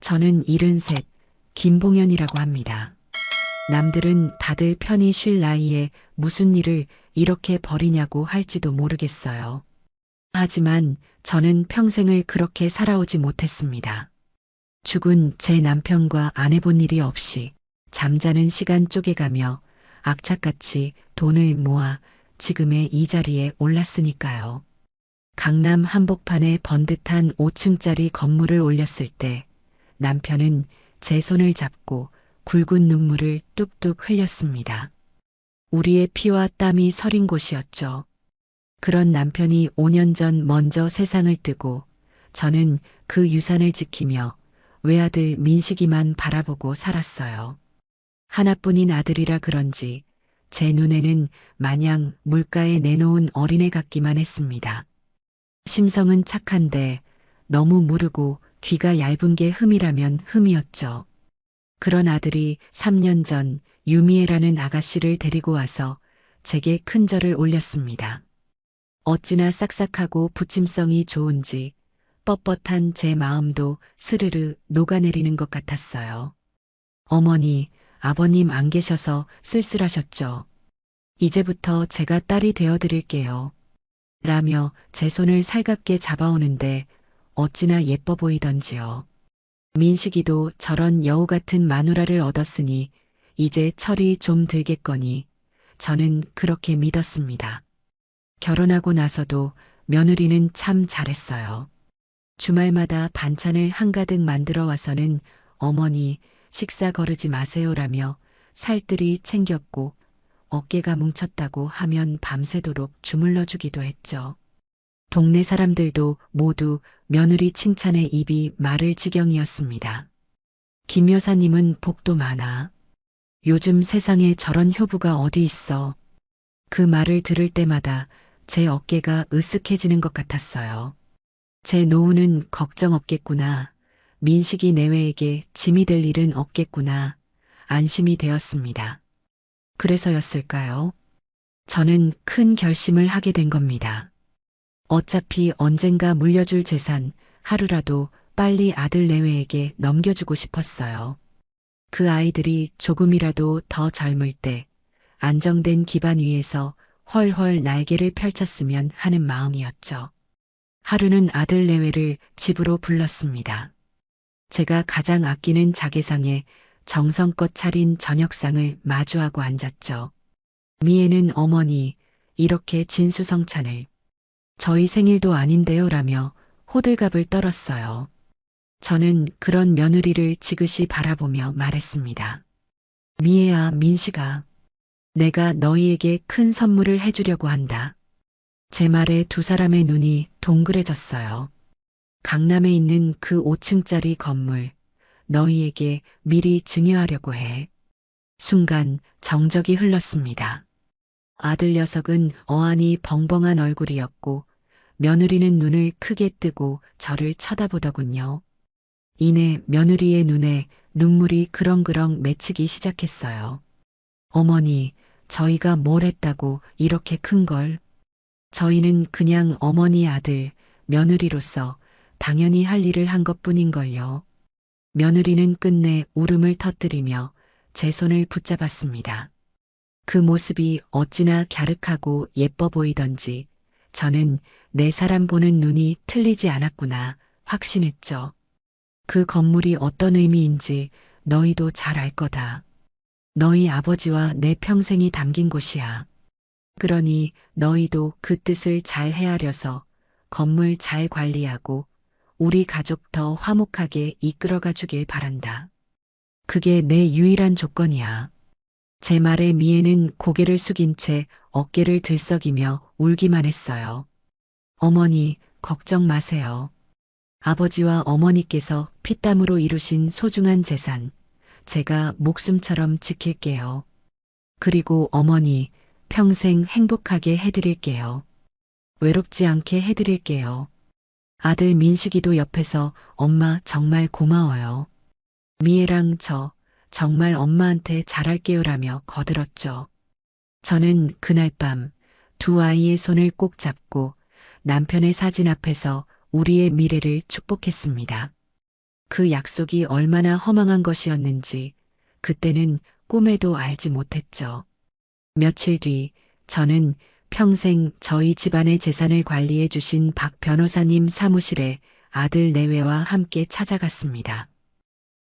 저는 73, 김봉현이라고 합니다. 남들은 다들 편히 쉴 나이에 무슨 일을 이렇게 버리냐고 할지도 모르겠어요. 하지만 저는 평생을 그렇게 살아오지 못했습니다. 죽은 제 남편과 안 해본 일이 없이 잠자는 시간 쪼개가며 악착같이 돈을 모아 지금의 이 자리에 올랐으니까요. 강남 한복판에 번듯한 5층짜리 건물을 올렸을 때 남편은 제 손을 잡고 굵은 눈물을 뚝뚝 흘렸습니다. 우리의 피와 땀이 서린 곳이었죠. 그런 남편이 5년 전 먼저 세상을 뜨고 저는 그 유산을 지키며 외아들 민식이만 바라보고 살았어요. 하나뿐인 아들이라 그런지 제 눈에는 마냥 물가에 내놓은 어린애 같기만 했습니다. 심성은 착한데 너무 무르고 귀가 얇은 게 흠이라면 흠이었죠. 그런 아들이 3년 전 유미애라는 아가씨를 데리고 와서 제게 큰 절을 올렸습니다. 어찌나 싹싹하고 부침성이 좋은지 뻣뻣한 제 마음도 스르르 녹아내리는 것 같았어요. 어머니, 아버님 안 계셔서 쓸쓸하셨죠. 이제부터 제가 딸이 되어드릴게요. 라며 제 손을 살갑게 잡아오는데 어찌나 예뻐 보이던지요. 민식이도 저런 여우 같은 마누라를 얻었으니 이제 철이 좀 들겠거니 저는 그렇게 믿었습니다. 결혼하고 나서도 며느리는 참 잘했어요. 주말마다 반찬을 한가득 만들어 와서는 어머니 식사 거르지 마세요라며 살뜰히 챙겼고 어깨가 뭉쳤다고 하면 밤새도록 주물러 주기도 했죠. 동네 사람들도 모두 며느리 칭찬에 입이 마를 지경이었습니다. 김 여사님은 복도 많아. 요즘 세상에 저런 효부가 어디 있어. 그 말을 들을 때마다 제 어깨가 으쓱해지는 것 같았어요. 제 노후는 걱정 없겠구나. 민식이 내외에게 짐이 될 일은 없겠구나. 안심이 되었습니다. 그래서였을까요? 저는 큰 결심을 하게 된 겁니다. 어차피 언젠가 물려줄 재산 하루라도 빨리 아들 내외에게 넘겨주고 싶었어요. 그 아이들이 조금이라도 더 젊을 때 안정된 기반 위에서 훨훨 날개를 펼쳤으면 하는 마음이었죠. 하루는 아들 내외를 집으로 불렀습니다. 제가 가장 아끼는 자개상에 정성껏 차린 저녁상을 마주하고 앉았죠. 미애는 어머니, 이렇게 진수성찬을 저희 생일도 아닌데요 라며 호들갑을 떨었어요. 저는 그런 며느리를 지그시 바라보며 말했습니다. 미애야, 민식아, 내가 너희에게 큰 선물을 해주려고 한다. 제 말에 두 사람의 눈이 동그래졌어요. 강남에 있는 그 5층짜리 건물, 너희에게 미리 증여하려고 해. 순간 정적이 흘렀습니다. 아들 녀석은 어안이 벙벙한 얼굴이었고 며느리는 눈을 크게 뜨고 저를 쳐다보더군요. 이내 며느리의 눈에 눈물이 그렁그렁 맺히기 시작했어요. 어머니, 저희가 뭘 했다고 이렇게 큰 걸? 저희는 그냥 어머니 아들, 며느리로서 당연히 할 일을 한 것뿐인걸요. 며느리는 끝내 울음을 터뜨리며 제 손을 붙잡았습니다. 그 모습이 어찌나 갸륵하고 예뻐 보이던지 저는 내 사람 보는 눈이 틀리지 않았구나 확신했죠. 그 건물이 어떤 의미인지 너희도 잘 알 거다. 너희 아버지와 내 평생이 담긴 곳이야. 그러니 너희도 그 뜻을 잘 헤아려서 건물 잘 관리하고 우리 가족 더 화목하게 이끌어가 주길 바란다. 그게 내 유일한 조건이야. 제 말에 미애는 고개를 숙인 채 어깨를 들썩이며 울기만 했어요. 어머니, 걱정 마세요. 아버지와 어머니께서 피땀으로 이루신 소중한 재산, 제가 목숨처럼 지킬게요. 그리고 어머니, 평생 행복하게 해드릴게요. 외롭지 않게 해드릴게요. 아들 민식이도 옆에서 엄마 정말 고마워요. 미애랑 저 정말 엄마한테 잘할게요라며 거들었죠. 저는 그날 밤 두 아이의 손을 꼭 잡고 남편의 사진 앞에서 우리의 미래를 축복했습니다. 그 약속이 얼마나 허망한 것이었는지 그때는 꿈에도 알지 못했죠. 며칠 뒤 저는 평생 저희 집안의 재산을 관리해 주신 박 변호사님 사무실에 아들 내외와 함께 찾아갔습니다.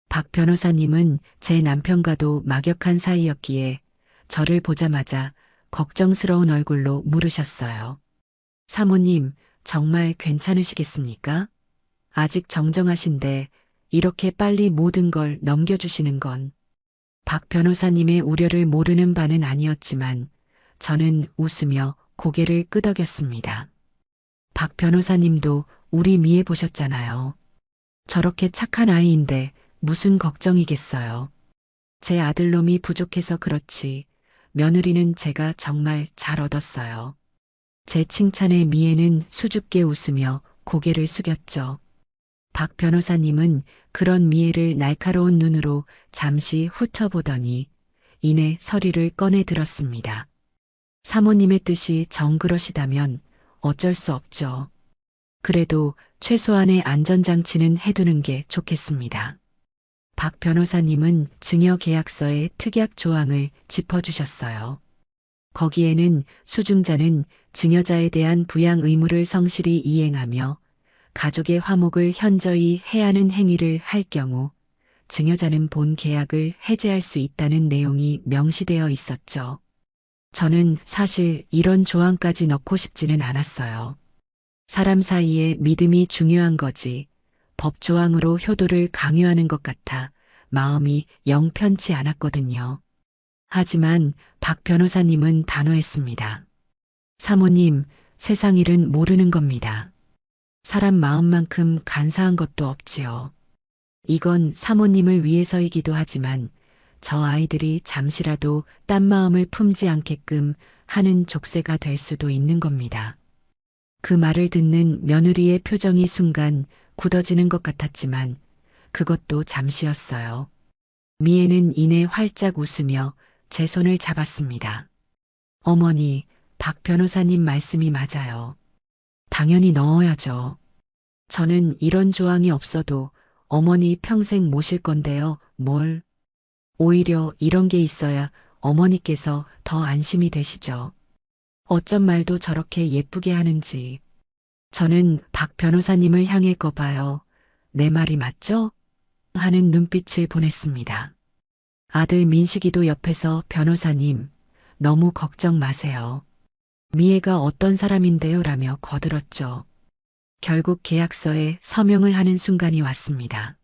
박 변호사님은 제 남편과도 막역한 사이였기에 저를 보자마자 걱정스러운 얼굴로 물으셨어요. 사모님, 정말 괜찮으시겠습니까? 아직 정정하신데 이렇게 빨리 모든 걸 넘겨주시는 건 박 변호사님의 우려를 모르는 바는 아니었지만 저는 웃으며 고개를 끄덕였습니다. 박 변호사님도 우리 미애 보셨잖아요. 저렇게 착한 아이인데 무슨 걱정이겠어요. 제 아들놈이 부족해서 그렇지 며느리는 제가 정말 잘 얻었어요. 제 칭찬에 미애는 수줍게 웃으며 고개를 숙였죠. 박 변호사님은 그런 미애를 날카로운 눈으로 잠시 훑어보더니 이내 서류를 꺼내 들었습니다. 사모님의 뜻이 정그러시다면 어쩔 수 없죠. 그래도 최소한의 안전장치는 해두는 게 좋겠습니다. 박 변호사님은 증여계약서의 특약 조항을 짚어주셨어요. 거기에는 수중자는 증여자에 대한 부양 의무를 성실히 이행하며 가족의 화목을 현저히 해하는 행위를 할 경우 증여자는 본 계약을 해지할 수 있다는 내용이 명시되어 있었죠. 저는 사실 이런 조항까지 넣고 싶지는 않았어요. 사람 사이에 믿음이 중요한 거지 법 조항으로 효도를 강요하는 것 같아 마음이 영 편치 않았거든요. 하지만 박 변호사님은 단호했습니다. 사모님, 세상 일은 모르는 겁니다. 사람 마음만큼 간사한 것도 없지요. 이건 사모님을 위해서이기도 하지만 저 아이들이 잠시라도 딴 마음을 품지 않게끔 하는 족쇄가 될 수도 있는 겁니다. 그 말을 듣는 며느리의 표정이 순간 굳어지는 것 같았지만 그것도 잠시였어요. 미애는 이내 활짝 웃으며 제 손을 잡았습니다. 어머니, 박 변호사님 말씀이 맞아요. 당연히 넣어야죠. 저는 이런 조항이 없어도 어머니 평생 모실 건데요. 뭘? 오히려 이런 게 있어야 어머니께서 더 안심이 되시죠. 어쩜 말도 저렇게 예쁘게 하는지. 저는 박 변호사님을 향해 거봐요. 내 말이 맞죠? 하는 눈빛을 보냈습니다. 아들 민식이도 옆에서 변호사님, 너무 걱정 마세요. 미애가 어떤 사람인데요? 라며 거들었죠. 결국 계약서에 서명을 하는 순간이 왔습니다.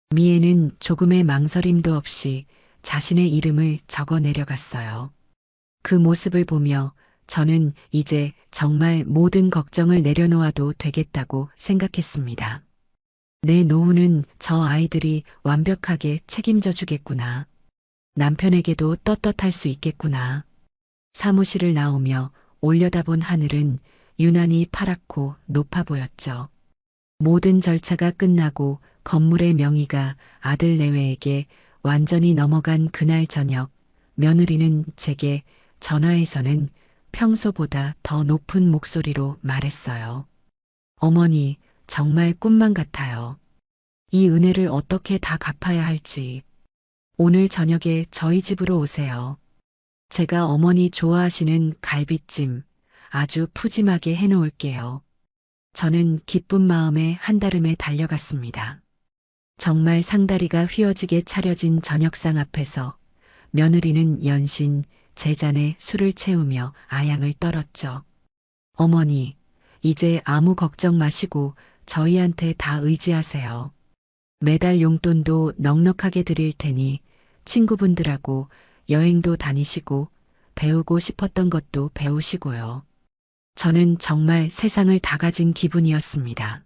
미애는 조금의 망설임도 없이 자신의 이름을 적어 내려갔어요. 그 모습을 보며 저는 이제 정말 모든 걱정을 내려놓아도 되겠다고 생각했습니다. 내 노후는 저 아이들이 완벽하게 책임져 주겠구나. 남편에게도 떳떳할 수 있겠구나. 사무실을 나오며 올려다본 하늘은 유난히 파랗고 높아 보였죠. 모든 절차가 끝나고 건물의 명의가 아들 내외에게 완전히 넘어간 그날 저녁, 며느리는 제게 전화에서는 평소보다 더 높은 목소리로 말했어요. 어머니, 정말 꿈만 같아요. 이 은혜를 어떻게 다 갚아야 할지. 오늘 저녁에 저희 집으로 오세요. 제가 어머니 좋아하시는 갈비찜 아주 푸짐하게 해놓을게요. 저는 기쁜 마음에 한달음에 달려갔습니다. 정말 상다리가 휘어지게 차려진 저녁상 앞에서 며느리는 연신 제 잔에 술을 채우며 아양을 떨었죠. 어머니, 이제 아무 걱정 마시고 저희한테 다 의지하세요. 매달 용돈도 넉넉하게 드릴 테니 친구분들하고 여행도 다니시고 배우고 싶었던 것도 배우시고요. 저는 정말 세상을 다 가진 기분이었습니다.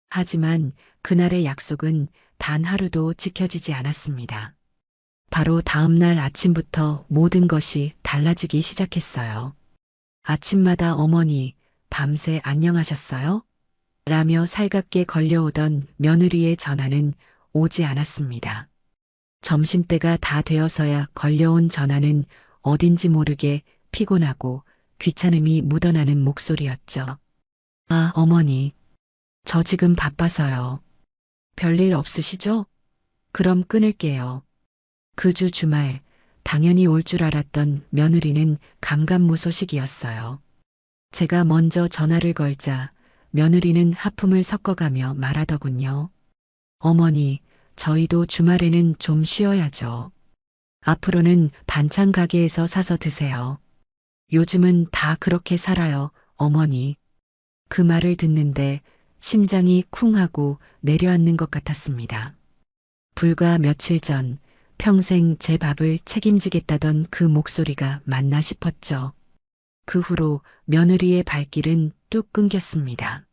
하지만 그날의 약속은 단 하루도 지켜지지 않았습니다. 바로 다음 날 아침부터 모든 것이 달라지기 시작했어요. 아침마다 어머니, 밤새 안녕하셨어요? 라며 살갑게 걸려오던 며느리의 전화는 오지 않았습니다. 점심때가 다 되어서야 걸려온 전화는 어딘지 모르게 피곤하고 귀찮음이 묻어나는 목소리였죠. 아, 어머니. 저 지금 바빠서요. 별일 없으시죠? 그럼 끊을게요. 그 주 주말, 당연히 올 줄 알았던 며느리는 감감무소식이었어요. 제가 먼저 전화를 걸자 며느리는 하품을 섞어가며 말하더군요. 어머니, 저희도 주말에는 좀 쉬어야죠. 앞으로는 반찬 가게에서 사서 드세요. 요즘은 다 그렇게 살아요, 어머니. 그 말을 듣는데 심장이 쿵 하고 내려앉는 것 같았습니다. 불과 며칠 전 평생 제 밥을 책임지겠다던 그 목소리가 맞나 싶었죠. 그 후로 며느리의 발길은 뚝 끊겼습니다.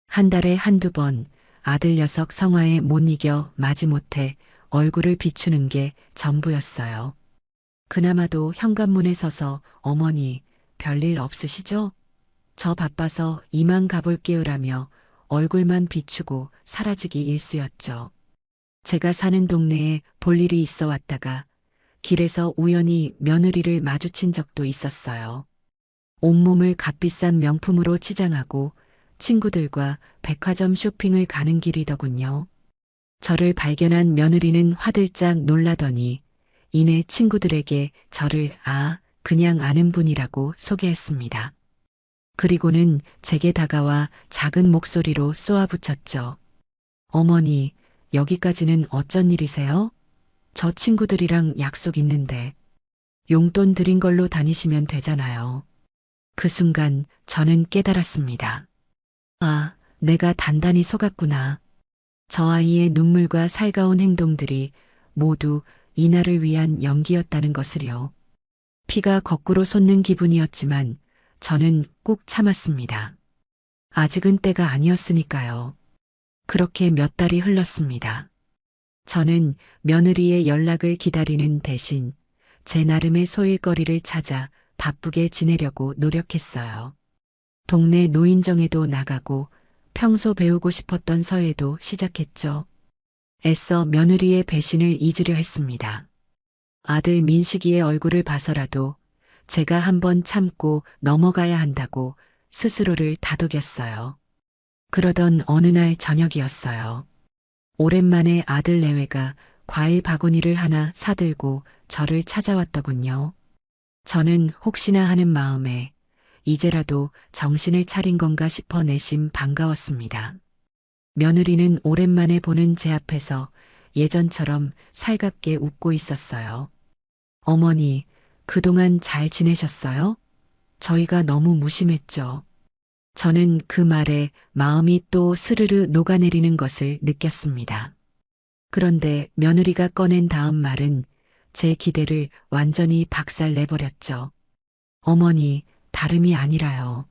한 달에 한두 번 아들 녀석 성화에 못 이겨 마지못해 얼굴을 비추는 게 전부였어요. 그나마도 현관문에 서서 어머니 별일 없으시죠? 저 바빠서 이만 가볼게요라며 얼굴만 비추고 사라지기 일쑤였죠. 제가 사는 동네에 볼 일이 있어 왔다가 길에서 우연히 며느리를 마주친 적도 있었어요. 온몸을 값비싼 명품으로 치장하고 친구들과 백화점 쇼핑을 가는 길이더군요. 저를 발견한 며느리는 화들짝 놀라더니 이내 친구들에게 저를 그냥 아는 분이라고 소개했습니다. 그리고는 제게 다가와 작은 목소리로 쏘아붙였죠. 어머니, 여기까지는 어쩐 일이세요? 저 친구들이랑 약속 있는데 용돈 드린 걸로 다니시면 되잖아요. 그 순간 저는 깨달았습니다. 내가 단단히 속았구나. 저 아이의 눈물과 살가운 행동들이 모두 이날을 위한 연기였다는 것을요. 피가 거꾸로 솟는 기분이었지만 저는 꾹 참았습니다. 아직은 때가 아니었으니까요. 그렇게 몇 달이 흘렀습니다. 저는 며느리의 연락을 기다리는 대신 제 나름의 소일거리를 찾아 바쁘게 지내려고 노력했어요. 동네 노인정에도 나가고 평소 배우고 싶었던 서예도 시작했죠. 애써 며느리의 배신을 잊으려 했습니다. 아들 민식이의 얼굴을 봐서라도 제가 한번 참고 넘어가야 한다고 스스로를 다독였어요. 그러던 어느 날 저녁이었어요. 오랜만에 아들 내외가 과일 바구니를 하나 사들고 저를 찾아왔더군요. 저는 혹시나 하는 마음에 이제라도 정신을 차린 건가 싶어 내심 반가웠습니다. 며느리는 오랜만에 보는 제 앞에서 예전처럼 살갑게 웃고 있었어요. 어머니, 그동안 잘 지내셨어요? 저희가 너무 무심했죠. 저는 그 말에 마음이 또 스르르 녹아내리는 것을 느꼈습니다. 그런데 며느리가 꺼낸 다음 말은 제 기대를 완전히 박살내버렸죠. 어머니, 다름이 아니라요.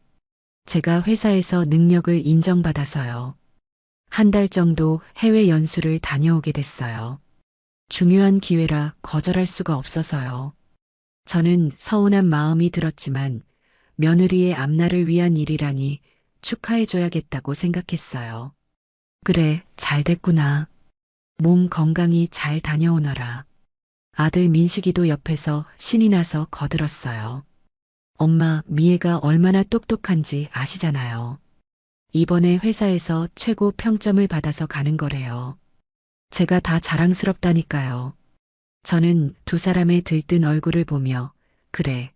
제가 회사에서 능력을 인정받아서요. 한 달 정도 해외 연수를 다녀오게 됐어요. 중요한 기회라 거절할 수가 없어서요. 저는 서운한 마음이 들었지만 며느리의 앞날을 위한 일이라니 축하해줘야겠다고 생각했어요. 그래, 잘 됐구나. 몸 건강히 잘 다녀오너라. 아들 민식이도 옆에서 신이 나서 거들었어요. 엄마, 미애가 얼마나 똑똑한지 아시잖아요. 이번에 회사에서 최고 평점을 받아서 가는 거래요. 제가 다 자랑스럽다니까요. 저는 두 사람의 들뜬 얼굴을 보며 그래,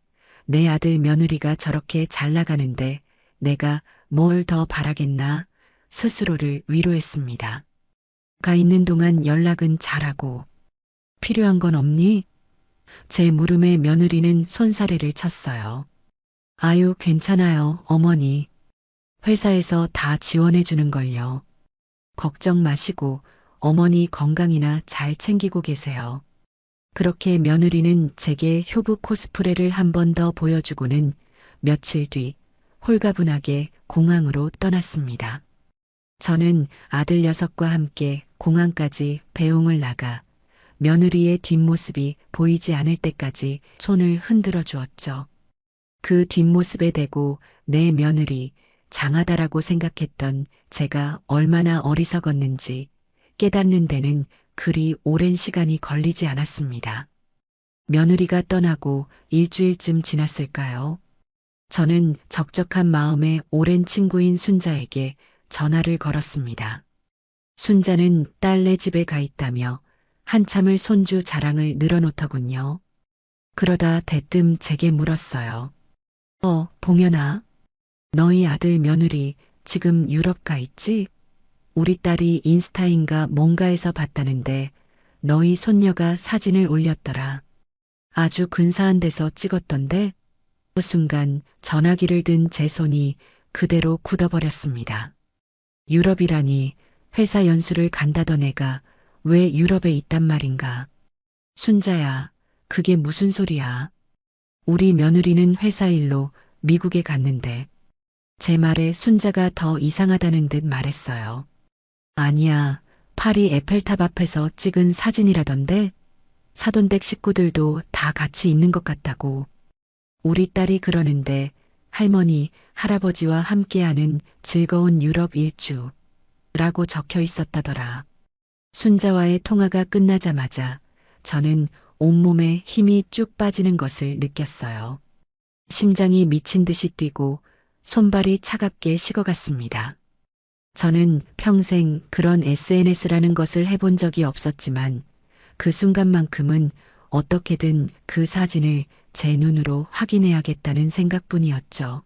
내 아들 며느리가 저렇게 잘 나가는데 내가 뭘 더 바라겠나 스스로를 위로했습니다. 가 있는 동안 연락은 잘하고 필요한 건 없니? 제 물음에 며느리는 손사래를 쳤어요. 아유, 괜찮아요, 어머니. 회사에서 다 지원해 주는 걸요. 걱정 마시고 어머니 건강이나 잘 챙기고 계세요. 그렇게 며느리는 제게 효부 코스프레를 한 번 더 보여주고는 며칠 뒤 홀가분하게 공항으로 떠났습니다. 저는 아들 녀석과 함께 공항까지 배웅을 나가 며느리의 뒷모습이 보이지 않을 때까지 손을 흔들어 주었죠. 그 뒷모습에 대고 내 며느리 장하다라고 생각했던 제가 얼마나 어리석었는지 깨닫는 데는 그리 오랜 시간이 걸리지 않았습니다. 며느리가 떠나고 일주일쯤 지났을까요? 저는 적적한 마음에 오랜 친구인 순자에게 전화를 걸었습니다. 순자는 딸네 집에 가 있다며 한참을 손주 자랑을 늘어놓더군요. 그러다 대뜸 제게 물었어요. 봉연아, 너희 아들 며느리 지금 유럽 가 있지? 우리 딸이 인스타인가 뭔가에서 봤다는데 너희 손녀가 사진을 올렸더라. 아주 근사한 데서 찍었던데 그 순간 전화기를 든 제 손이 그대로 굳어버렸습니다. 유럽이라니 회사 연수를 간다던 애가 왜 유럽에 있단 말인가. 순자야, 그게 무슨 소리야. 우리 며느리는 회사 일로 미국에 갔는데 제 말에 순자가 더 이상하다는 듯 말했어요. 아니야, 파리 에펠탑 앞에서 찍은 사진이라던데 사돈댁 식구들도 다 같이 있는 것 같다고. 우리 딸이 그러는데 할머니, 할아버지와 함께하는 즐거운 유럽 일주라고 적혀 있었다더라. 순자와의 통화가 끝나자마자 저는 온몸에 힘이 쭉 빠지는 것을 느꼈어요. 심장이 미친 듯이 뛰고 손발이 차갑게 식어갔습니다. 저는 평생 그런 SNS라는 것을 해본 적이 없었지만 그 순간만큼은 어떻게든 그 사진을 제 눈으로 확인해야겠다는 생각뿐이었죠.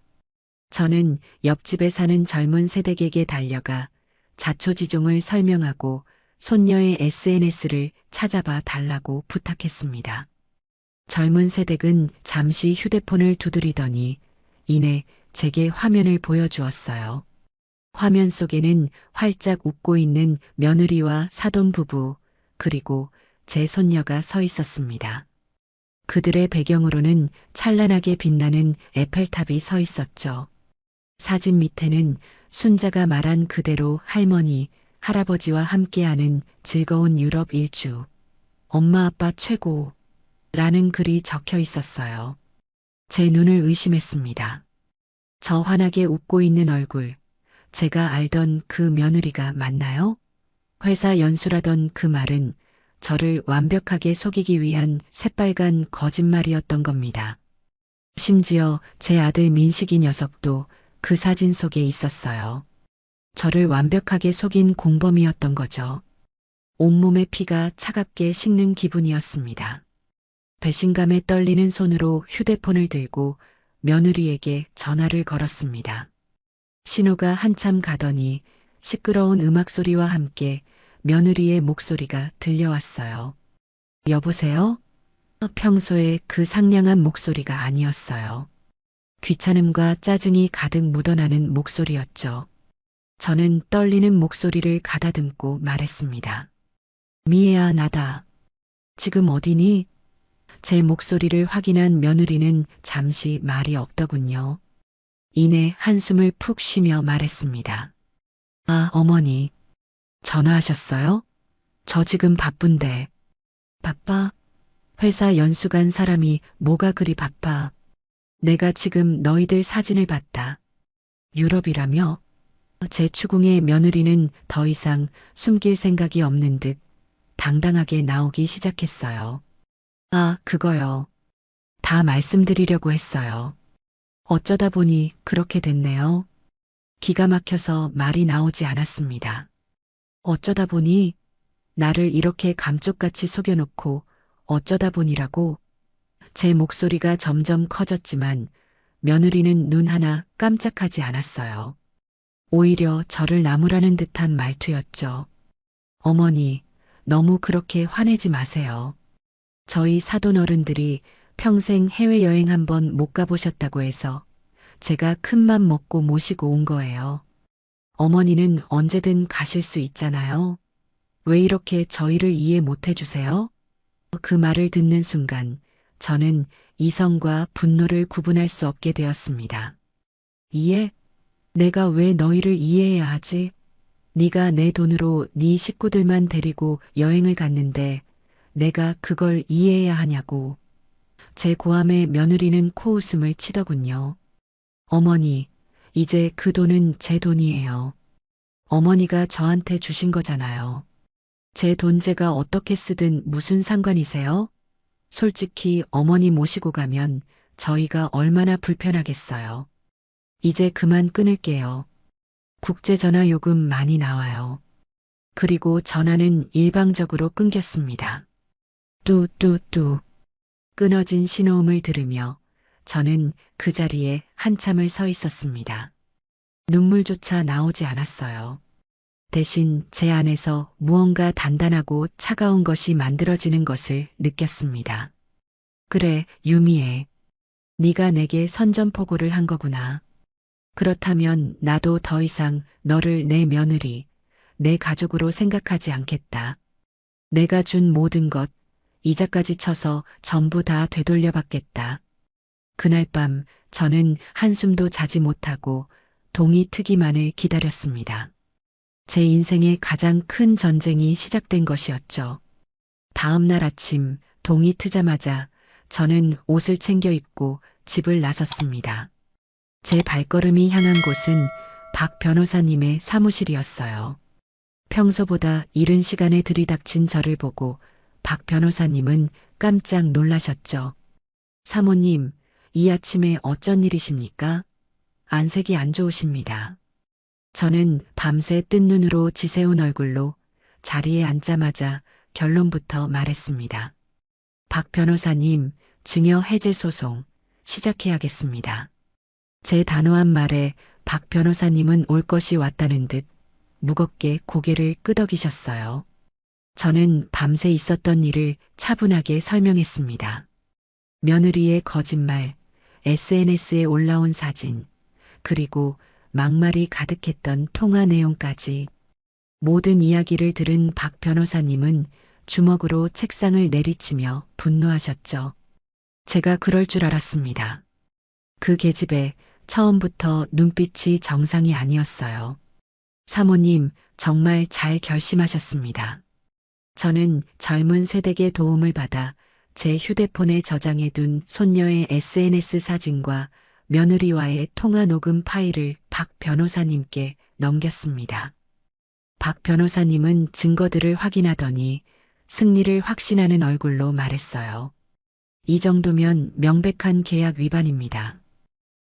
저는 옆집에 사는 젊은 세댁에게 달려가 자초지종을 설명하고 손녀의 SNS를 찾아봐 달라고 부탁했습니다. 젊은 세댁은 잠시 휴대폰을 두드리더니 이내 제게 화면을 보여주었어요. 화면 속에는 활짝 웃고 있는 며느리와 사돈 부부, 그리고 제 손녀가 서 있었습니다. 그들의 배경으로는 찬란하게 빛나는 에펠탑이 서 있었죠. 사진 밑에는 순자가 말한 그대로 할머니, 할아버지와 함께하는 즐거운 유럽 일주, 엄마 아빠 최고, 라는 글이 적혀 있었어요. 제 눈을 의심했습니다. 저 환하게 웃고 있는 얼굴, 제가 알던 그 며느리가 맞나요? 회사 연수라던 그 말은 저를 완벽하게 속이기 위한 새빨간 거짓말이었던 겁니다. 심지어 제 아들 민식이 녀석도 그 사진 속에 있었어요. 저를 완벽하게 속인 공범이었던 거죠. 온몸의 피가 차갑게 식는 기분이었습니다. 배신감에 떨리는 손으로 휴대폰을 들고 며느리에게 전화를 걸었습니다. 신호가 한참 가더니 시끄러운 음악 소리와 함께 며느리의 목소리가 들려왔어요. 여보세요? 평소에 그 상냥한 목소리가 아니었어요. 귀찮음과 짜증이 가득 묻어나는 목소리였죠. 저는 떨리는 목소리를 가다듬고 말했습니다. 미애야, 나다. 지금 어디니? 제 목소리를 확인한 며느리는 잠시 말이 없더군요. 이내 한숨을 푹 쉬며 말했습니다. 아, 어머니. 전화하셨어요? 저 지금 바쁜데. 바빠? 회사 연수 간 사람이 뭐가 그리 바빠. 내가 지금 너희들 사진을 봤다. 유럽이라며? 제 추궁의 며느리는 더 이상 숨길 생각이 없는 듯 당당하게 나오기 시작했어요. 아, 그거요. 다 말씀드리려고 했어요. 어쩌다 보니 그렇게 됐네요. 기가 막혀서 말이 나오지 않았습니다. 어쩌다 보니 나를 이렇게 감쪽같이 속여놓고 어쩌다 보니라고. 제 목소리가 점점 커졌지만 며느리는 눈 하나 깜짝하지 않았어요. 오히려 저를 나무라는 듯한 말투였죠. 어머니, 너무 그렇게 화내지 마세요. 저희 사돈 어른들이 평생 해외여행 한번 못 가보셨다고 해서 제가 큰맘 먹고 모시고 온 거예요. 어머니는 언제든 가실 수 있잖아요. 왜 이렇게 저희를 이해 못 해주세요? 그 말을 듣는 순간 저는 이성과 분노를 구분할 수 없게 되었습니다. 이해? 내가 왜 너희를 이해해야 하지? 네가 내 돈으로 네 식구들만 데리고 여행을 갔는데 내가 그걸 이해해야 하냐고. 제 고함에 며느리는 코웃음을 치더군요. 어머니, 이제 그 돈은 제 돈이에요. 어머니가 저한테 주신 거잖아요. 제 돈 제가 어떻게 쓰든 무슨 상관이세요? 솔직히 어머니 모시고 가면 저희가 얼마나 불편하겠어요. 이제 그만 끊을게요. 국제전화 요금 많이 나와요. 그리고 전화는 일방적으로 끊겼습니다. 뚜뚜뚜. 끊어진 신호음을 들으며 저는 그 자리에 한참을 서 있었습니다. 눈물조차 나오지 않았어요. 대신 제 안에서 무언가 단단하고 차가운 것이 만들어지는 것을 느꼈습니다. 그래, 유미애. 네가 내게 선전포고를 한 거구나. 그렇다면 나도 더 이상 너를 내 며느리, 내 가족으로 생각하지 않겠다. 내가 준 모든 것, 이자까지 쳐서 전부 다 되돌려받겠다. 그날 밤 저는 한숨도 자지 못하고 동이 트기만을 기다렸습니다. 제 인생의 가장 큰 전쟁이 시작된 것이었죠. 다음 날 아침 동이 트자마자 저는 옷을 챙겨 입고 집을 나섰습니다. 제 발걸음이 향한 곳은 박 변호사님의 사무실이었어요. 평소보다 이른 시간에 들이닥친 저를 보고 박 변호사님은 깜짝 놀라셨죠. 사모님, 이 아침에 어쩐 일이십니까? 안색이 안 좋으십니다. 저는 밤새 뜬 눈으로 지새운 얼굴로 자리에 앉자마자 결론부터 말했습니다. 박 변호사님, 증여 해제 소송 시작해야겠습니다. 제 단호한 말에 박 변호사님은 올 것이 왔다는 듯 무겁게 고개를 끄덕이셨어요. 저는 밤새 있었던 일을 차분하게 설명했습니다. 며느리의 거짓말, SNS에 올라온 사진, 그리고 막말이 가득했던 통화 내용까지 모든 이야기를 들은 박 변호사님은 주먹으로 책상을 내리치며 분노하셨죠. 제가 그럴 줄 알았습니다. 그 계집애 처음부터 눈빛이 정상이 아니었어요. 사모님, 정말 잘 결심하셨습니다. 저는 젊은 세대의 도움을 받아 제 휴대폰에 저장해둔 손녀의 SNS 사진과 며느리와의 통화 녹음 파일을 박 변호사님께 넘겼습니다. 박 변호사님은 증거들을 확인하더니 승리를 확신하는 얼굴로 말했어요. 이 정도면 명백한 계약 위반입니다.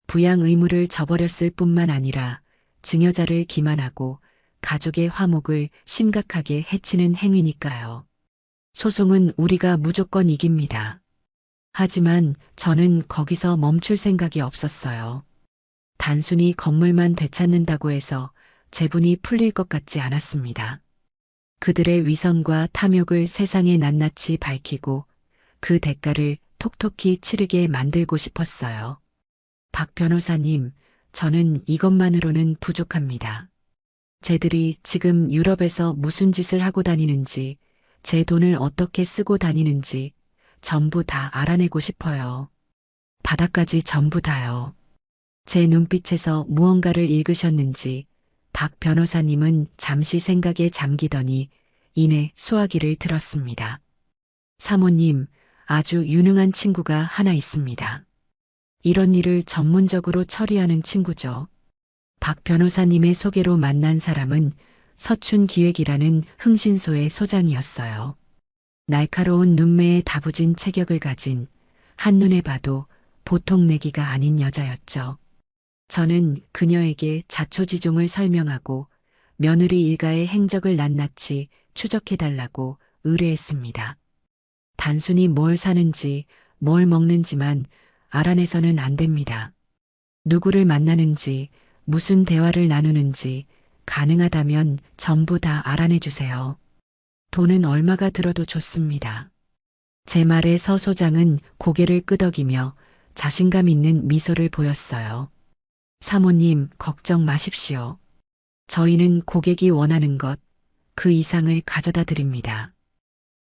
부양 의무를 저버렸을 뿐만 아니라 증여자를 기만하고 가족의 화목을 심각하게 해치는 행위니까요. 소송은 우리가 무조건 이깁니다. 하지만 저는 거기서 멈출 생각이 없었어요. 단순히 건물만 되찾는다고 해서 제분이 풀릴 것 같지 않았습니다. 그들의 위선과 탐욕을 세상에 낱낱이 밝히고 그 대가를 톡톡히 치르게 만들고 싶었어요. 박 변호사님, 저는 이것만으로는 부족합니다. 쟤들이 지금 유럽에서 무슨 짓을 하고 다니는지, 제 돈을 어떻게 쓰고 다니는지 전부 다 알아내고 싶어요. 바닥까지 전부 다요. 제 눈빛에서 무언가를 읽으셨는지 박 변호사님은 잠시 생각에 잠기더니 이내 수화기를 들었습니다. 사모님, 아주 유능한 친구가 하나 있습니다. 이런 일을 전문적으로 처리하는 친구죠. 박 변호사님의 소개로 만난 사람은 서춘기획이라는 흥신소의 소장이었어요. 날카로운 눈매에 다부진 체격을 가진 한눈에 봐도 보통 내기가 아닌 여자였죠. 저는 그녀에게 자초지종을 설명하고 며느리 일가의 행적을 낱낱이 추적해달라고 의뢰했습니다. 단순히 뭘 사는지 뭘 먹는지만 알아내서는 안 됩니다. 누구를 만나는지 무슨 대화를 나누는지 가능하다면 전부 다 알아내주세요. 돈은 얼마가 들어도 좋습니다. 제 말에 서 소장은 고개를 끄덕이며 자신감 있는 미소를 보였어요. 사모님, 걱정 마십시오. 저희는 고객이 원하는 것, 그 이상을 가져다 드립니다.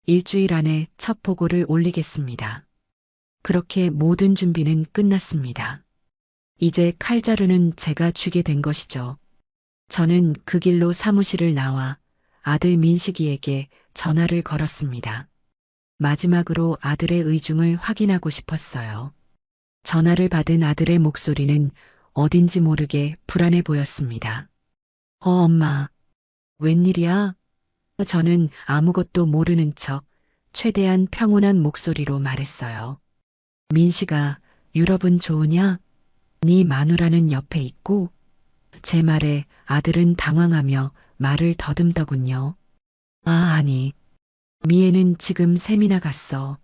일주일 안에 첫 보고를 올리겠습니다. 그렇게 모든 준비는 끝났습니다. 이제 칼자루는 제가 쥐게 된 것이죠. 저는 그 길로 사무실을 나와 아들 민식이에게 전화를 걸었습니다. 마지막으로 아들의 의중을 확인하고 싶었어요. 전화를 받은 아들의 목소리는 어딘지 모르게 불안해 보였습니다. 엄마. 웬일이야? 저는 아무것도 모르는 척 최대한 평온한 목소리로 말했어요. 민식아, 유럽은 좋으냐? 네 마누라는 옆에 있고? 제 말에 아들은 당황하며 말을 더듬더군요. 아니. 미애는 지금 세미나 갔어.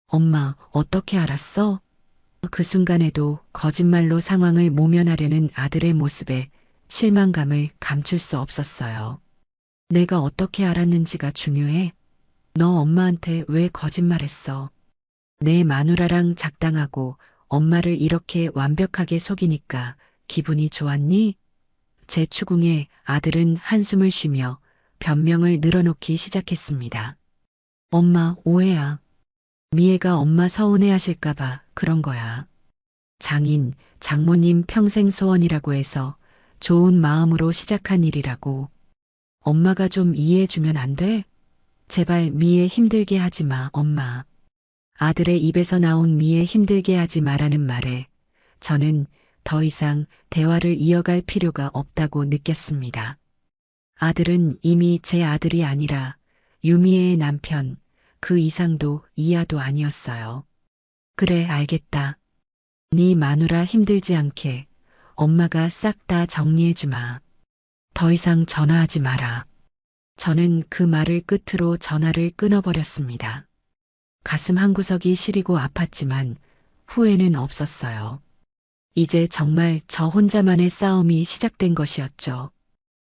엄마, 어떻게 알았어? 그 순간에도 거짓말로 상황을 모면하려는 아들의 모습에 실망감을 감출 수 없었어요. 내가 어떻게 알았는지가 중요해? 너 엄마한테 왜 거짓말했어? 내 마누라랑 작당하고 엄마를 이렇게 완벽하게 속이니까 기분이 좋았니? 제 추궁에 아들은 한숨을 쉬며 변명을 늘어놓기 시작했습니다. 엄마, 오해야. 미애가 엄마 서운해하실까봐 그런 거야. 장모님 평생 소원이라고 해서 좋은 마음으로 시작한 일이라고. 엄마가 좀 이해해주면 안 돼? 제발 미애 힘들게 하지 마, 엄마. 아들의 입에서 나온 미애 힘들게 하지 마라는 말에 저는 더 이상 대화를 이어갈 필요가 없다고 느꼈습니다. 아들은 이미 제 아들이 아니라 유미애의 남편, 그 이상도 이하도 아니었어요. 그래, 알겠다. 네 마누라 힘들지 않게 엄마가 싹 다 정리해주마. 더 이상 전화하지 마라. 저는 그 말을 끝으로 전화를 끊어버렸습니다. 가슴 한구석이 시리고 아팠지만 후회는 없었어요. 이제 정말 저 혼자만의 싸움이 시작된 것이었죠.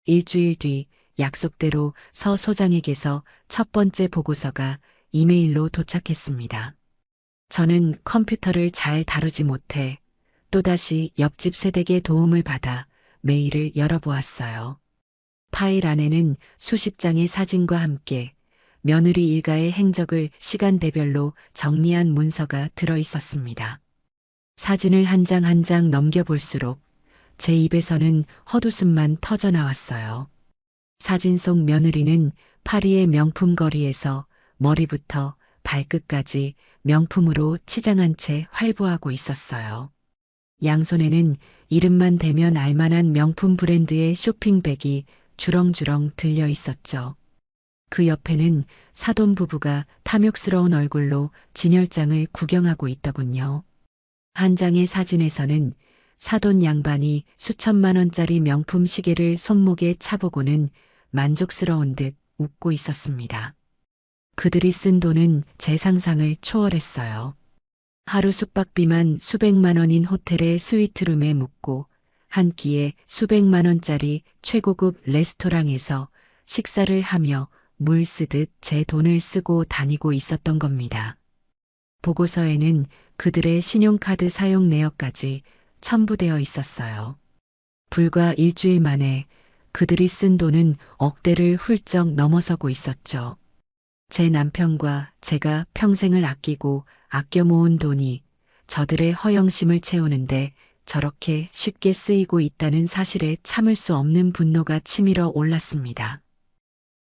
일주일 뒤 약속대로 서 소장에게서 첫 번째 보고서가 이메일로 도착했습니다. 저는 컴퓨터를 잘 다루지 못해 또다시 옆집 세댁의 도움을 받아 메일을 열어보았어요. 파일 안에는 수십 장의 사진과 함께 며느리 일가의 행적을 시간대별로 정리한 문서가 들어 있었습니다. 사진을 한 장 한 장 넘겨볼수록 제 입에서는 헛웃음만 터져 나왔어요. 사진 속 며느리는 파리의 명품 거리에서 머리부터 발끝까지 명품으로 치장한 채 활보하고 있었어요. 양손에는 이름만 대면 알만한 명품 브랜드의 쇼핑백이 주렁주렁 들려 있었죠. 그 옆에는 사돈 부부가 탐욕스러운 얼굴로 진열장을 구경하고 있더군요. 한 장의 사진에서는 사돈 양반이 수천만 원짜리 명품 시계를 손목에 차보고는 만족스러운 듯 웃고 있었습니다. 그들이 쓴 돈은 제 상상을 초월했어요. 하루 숙박비만 수백만 원인 호텔의 스위트룸에 묵고 한 끼에 수백만 원짜리 최고급 레스토랑에서 식사를 하며 물 쓰듯 제 돈을 쓰고 다니고 있었던 겁니다. 보고서에는 그들의 신용카드 사용 내역까지 첨부되어 있었어요. 불과 일주일 만에 그들이 쓴 돈은 억대를 훌쩍 넘어서고 있었죠. 제 남편과 제가 평생을 아끼고 아껴 모은 돈이 저들의 허영심을 채우는데 저렇게 쉽게 쓰이고 있다는 사실에 참을 수 없는 분노가 치밀어 올랐습니다.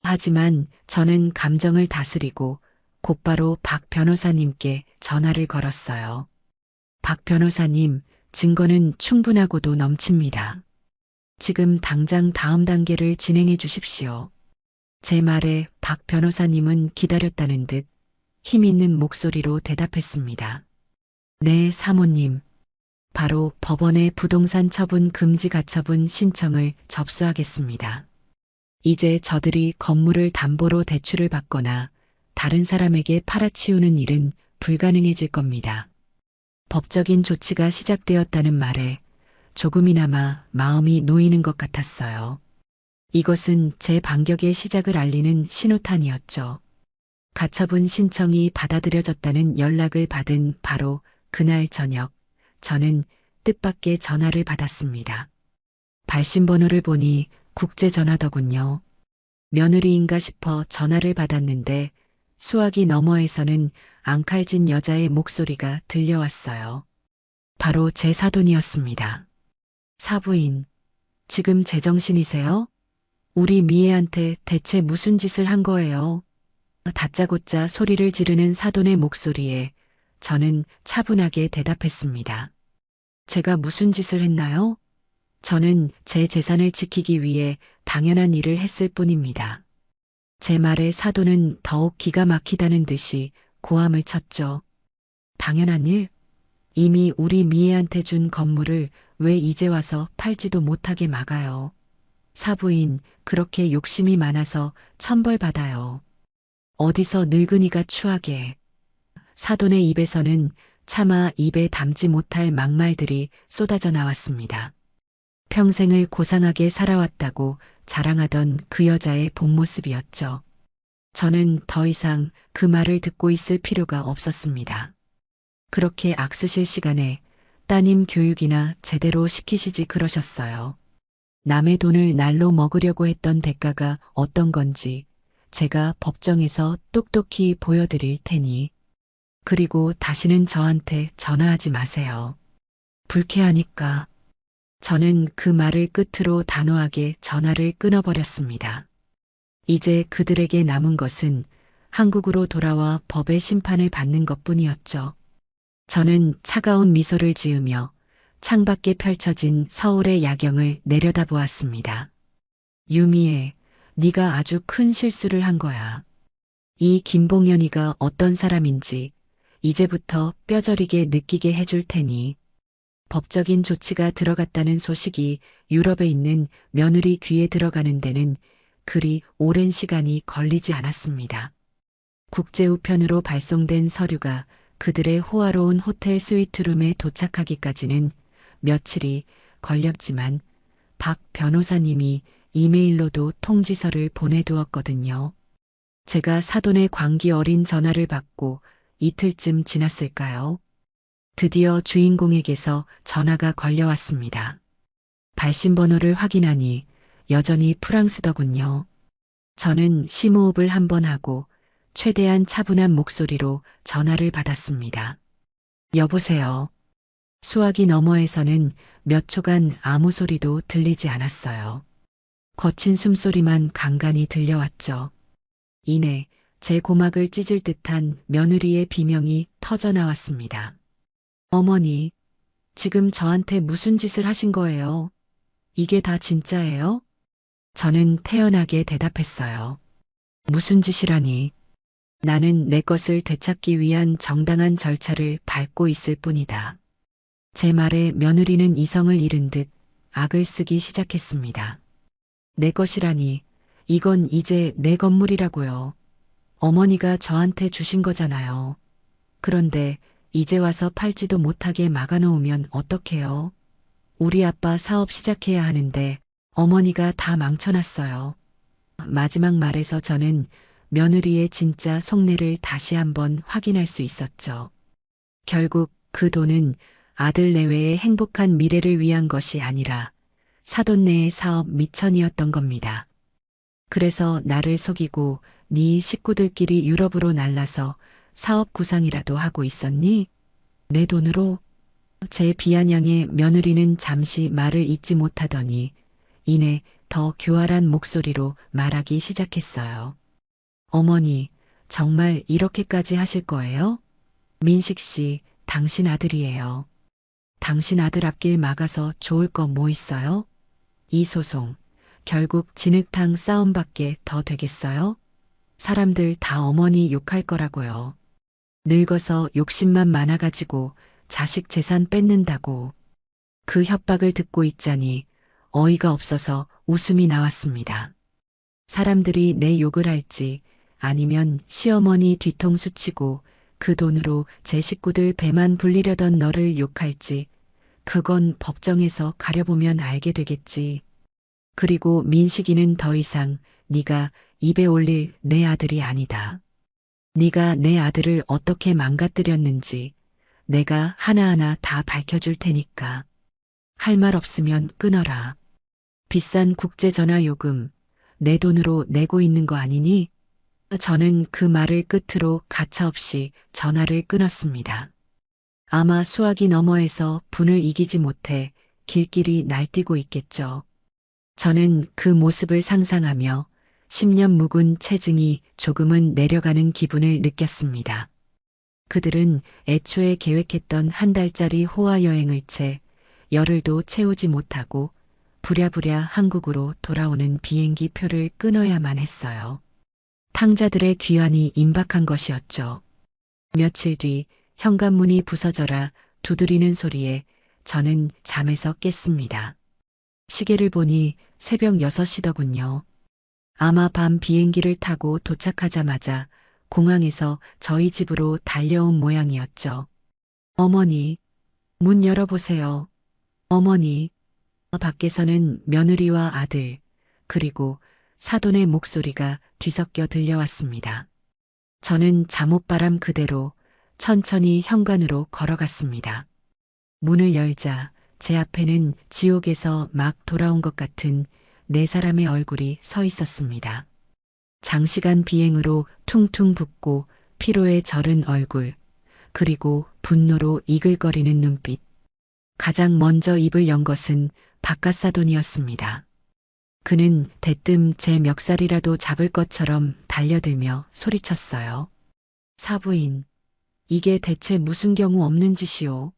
하지만 저는 감정을 다스리고 곧바로 박 변호사님께 전화를 걸었어요. 박 변호사님, 증거는 충분하고도 넘칩니다. 지금 당장 다음 단계를 진행해 주십시오. 제 말에 박 변호사님은 기다렸다는 듯 힘있는 목소리로 대답했습니다. 네, 사모님. 바로 법원에 부동산 처분 금지 가처분 신청을 접수하겠습니다. 이제 저들이 건물을 담보로 대출을 받거나 다른 사람에게 팔아치우는 일은 불가능해질 겁니다. 법적인 조치가 시작되었다는 말에 조금이나마 마음이 놓이는 것 같았어요. 이것은 제 반격의 시작을 알리는 신호탄이었죠. 가처분 신청이 받아들여졌다는 연락을 받은 바로 그날 저녁, 저는 뜻밖의 전화를 받았습니다. 발신번호를 보니 국제전화더군요. 며느리인가 싶어 전화를 받았는데 수화기 너머에서는 앙칼진 여자의 목소리가 들려왔어요. 바로 제 사돈이었습니다. 사부인, 지금 제정신이세요? 우리 미애한테 대체 무슨 짓을 한 거예요? 다짜고짜 소리를 지르는 사돈의 목소리에 저는 차분하게 대답했습니다. 제가 무슨 짓을 했나요? 저는 제 재산을 지키기 위해 당연한 일을 했을 뿐입니다. 제 말에 사돈은 더욱 기가 막히다는 듯이 고함을 쳤죠. 당연한 일? 이미 우리 미애한테 준 건물을 왜 이제 와서 팔지도 못하게 막아요? 사부인, 그렇게 욕심이 많아서 천벌받아요. 어디서 늙은이가 추하게. 사돈의 입에서는 차마 입에 담지 못할 막말들이 쏟아져 나왔습니다. 평생을 고상하게 살아왔다고 자랑하던 그 여자의 본 모습이었죠. 저는 더 이상 그 말을 듣고 있을 필요가 없었습니다. 그렇게 악쓰실 시간에 따님 교육이나 제대로 시키시지 그러셨어요. 남의 돈을 날로 먹으려고 했던 대가가 어떤 건지 제가 법정에서 똑똑히 보여드릴 테니. 그리고 다시는 저한테 전화하지 마세요. 불쾌하니까. 저는 그 말을 끝으로 단호하게 전화를 끊어버렸습니다. 이제 그들에게 남은 것은 한국으로 돌아와 법의 심판을 받는 것뿐이었죠. 저는 차가운 미소를 지으며 창밖에 펼쳐진 서울의 야경을 내려다보았습니다. 유미애, 네가 아주 큰 실수를 한 거야. 이 김봉연이가 어떤 사람인지 이제부터 뼈저리게 느끼게 해줄 테니. 법적인 조치가 들어갔다는 소식이 유럽에 있는 며느리 귀에 들어가는 데는 그리 오랜 시간이 걸리지 않았습니다. 국제우편으로 발송된 서류가 그들의 호화로운 호텔 스위트룸에 도착하기까지는 며칠이 걸렸지만 박 변호사님이 이메일로도 통지서를 보내두었거든요. 제가 사돈의 광기 어린 전화를 받고 이틀쯤 지났을까요? 드디어 주인공에게서 전화가 걸려왔습니다. 발신번호를 확인하니 여전히 프랑스더군요. 저는 심호흡을 한번 하고 최대한 차분한 목소리로 전화를 받았습니다. 여보세요. 수화기 너머에서는 몇 초간 아무 소리도 들리지 않았어요. 거친 숨소리만 간간히 들려왔죠. 이내 제 고막을 찢을 듯한 며느리의 비명이 터져 나왔습니다. 어머니, 지금 저한테 무슨 짓을 하신 거예요? 이게 다 진짜예요? 저는 태연하게 대답했어요. 무슨 짓이라니. 나는 내 것을 되찾기 위한 정당한 절차를 밟고 있을 뿐이다. 제 말에 며느리는 이성을 잃은 듯 악을 쓰기 시작했습니다. 내 것이라니, 이건 이제 내 건물이라고요. 어머니가 저한테 주신 거잖아요. 그런데 이제 와서 팔지도 못하게 막아놓으면 어떡해요? 우리 아빠 사업 시작해야 하는데 어머니가 다 망쳐놨어요. 마지막 말에서 저는 며느리의 진짜 속내를 다시 한번 확인할 수 있었죠. 결국 그 돈은 아들 내외의 행복한 미래를 위한 것이 아니라 사돈네의 사업 미천이었던 겁니다. 그래서 나를 속이고 네 식구들끼리 유럽으로 날라서 사업 구상이라도 하고 있었니? 내 돈으로? 제 비아냥의 며느리는 잠시 말을 잇지 못하더니 이내 더 교활한 목소리로 말하기 시작했어요. 어머니, 정말 이렇게까지 하실 거예요? 민식 씨, 당신 아들이에요. 당신 아들 앞길 막아서 좋을 거 뭐 있어요? 이 소송, 결국 진흙탕 싸움밖에 더 되겠어요? 사람들 다 어머니 욕할 거라고요. 늙어서 욕심만 많아가지고 자식 재산 뺏는다고. 그 협박을 듣고 있자니 어이가 없어서 웃음이 나왔습니다. 사람들이 내 욕을 할지 아니면 시어머니 뒤통수 치고 그 돈으로 제 식구들 배만 불리려던 너를 욕할지 그건 법정에서 가려보면 알게 되겠지. 그리고 민식이는 더 이상 네가 입에 올릴 내 아들이 아니다. 네가 내 아들을 어떻게 망가뜨렸는지 내가 하나하나 다 밝혀줄 테니까. 할 말 없으면 끊어라. 비싼 국제전화 요금 내 돈으로 내고 있는 거 아니니? 저는 그 말을 끝으로 가차없이 전화를 끊었습니다. 아마 수화기 너머에서 분을 이기지 못해 길길이 날뛰고 있겠죠. 저는 그 모습을 상상하며 10년 묵은 체증이 조금은 내려가는 기분을 느꼈습니다. 그들은 애초에 계획했던 한 달짜리 호화 여행을 채 열흘도 채우지 못하고 부랴부랴 한국으로 돌아오는 비행기 표를 끊어야만 했어요. 탕자들의 귀환이 임박한 것이었죠. 며칠 뒤 현관문이 부서져라 두드리는 소리에 저는 잠에서 깼습니다. 시계를 보니 새벽 6시더군요. 아마 밤 비행기를 타고 도착하자마자 공항에서 저희 집으로 달려온 모양이었죠. 어머니, 문 열어보세요. 어머니. 밖에서는 며느리와 아들, 그리고 사돈의 목소리가 뒤섞여 들려왔습니다. 저는 잠옷바람 그대로 천천히 현관으로 걸어갔습니다. 문을 열자 제 앞에는 지옥에서 막 돌아온 것 같은 네 사람의 얼굴이 서 있었습니다. 장시간 비행으로 퉁퉁 붓고 피로에 절은 얼굴, 그리고 분노로 이글거리는 눈빛. 가장 먼저 입을 연 것은 바깥사돈이었습니다. 그는 대뜸 제 멱살이라도 잡을 것처럼 달려들며 소리쳤어요. 사부인, 이게 대체 무슨 경우 없는 짓이오.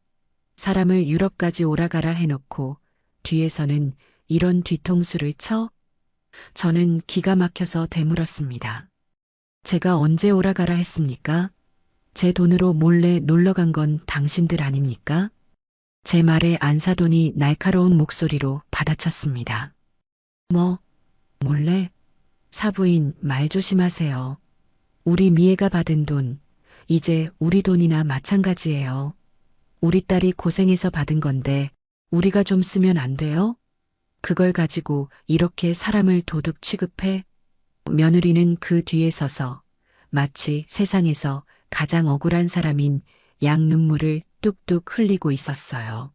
사람을 유럽까지 오라가라 해놓고 뒤에서는 이런 뒤통수를 쳐? 저는 기가 막혀서 되물었습니다. 제가 언제 오라가라 했습니까? 제 돈으로 몰래 놀러 간 건 당신들 아닙니까? 제 말에 안사돈이 날카로운 목소리로 받아쳤습니다. 뭐, 몰래? 사부인, 말 조심하세요. 우리 미애가 받은 돈, 이제 우리 돈이나 마찬가지예요. 우리 딸이 고생해서 받은 건데 우리가 좀 쓰면 안 돼요? 그걸 가지고 이렇게 사람을 도둑 취급해? 며느리는 그 뒤에 서서 마치 세상에서 가장 억울한 사람인 양 눈물을 뚝뚝 흘리고 있었어요.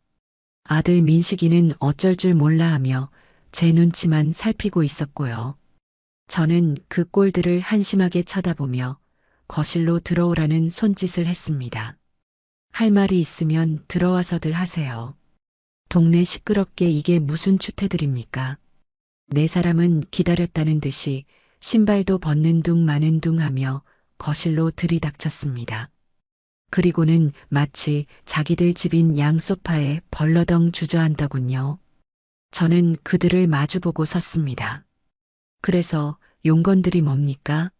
아들 민식이는 어쩔 줄 몰라 하며 제 눈치만 살피고 있었고요. 저는 그 꼴들을 한심하게 쳐다보며 거실로 들어오라는 손짓을 했습니다. 할 말이 있으면 들어와서들 하세요. 동네 시끄럽게 이게 무슨 추태들입니까? 네 사람은 기다렸다는 듯이 신발도 벗는 둥 마는 둥 하며 거실로 들이닥쳤습니다. 그리고는 마치 자기들 집인 양 소파에 벌러덩 주저앉더군요. 저는 그들을 마주보고 섰습니다. 그래서 용건들이 뭡니까?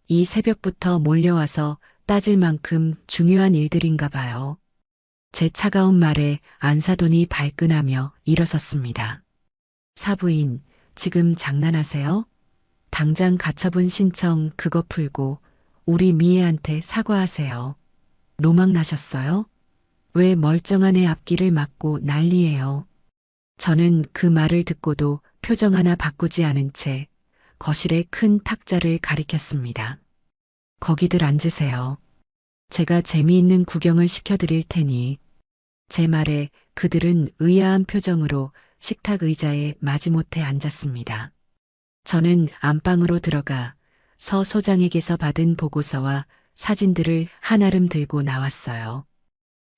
이 새벽부터 몰려와서 따질 만큼 중요한 일들인가 봐요. 제 차가운 말에 안사돈이 발끈하며 일어섰습니다. 사부인, 지금 장난하세요? 당장 가처분 신청 그거 풀고 우리 미애한테 사과하세요. 노망 나셨어요? 왜 멀쩡한 애 앞길을 막고 난리예요? 저는 그 말을 듣고도 표정 하나 바꾸지 않은 채 거실의 큰 탁자를 가리켰습니다. 거기들 앉으세요. 제가 재미있는 구경을 시켜드릴 테니. 제 말에 그들은 의아한 표정으로 식탁 의자에 마지못해 앉았습니다. 저는 안방으로 들어가 서 소장에게서 받은 보고서와 사진들을 한아름 들고 나왔어요.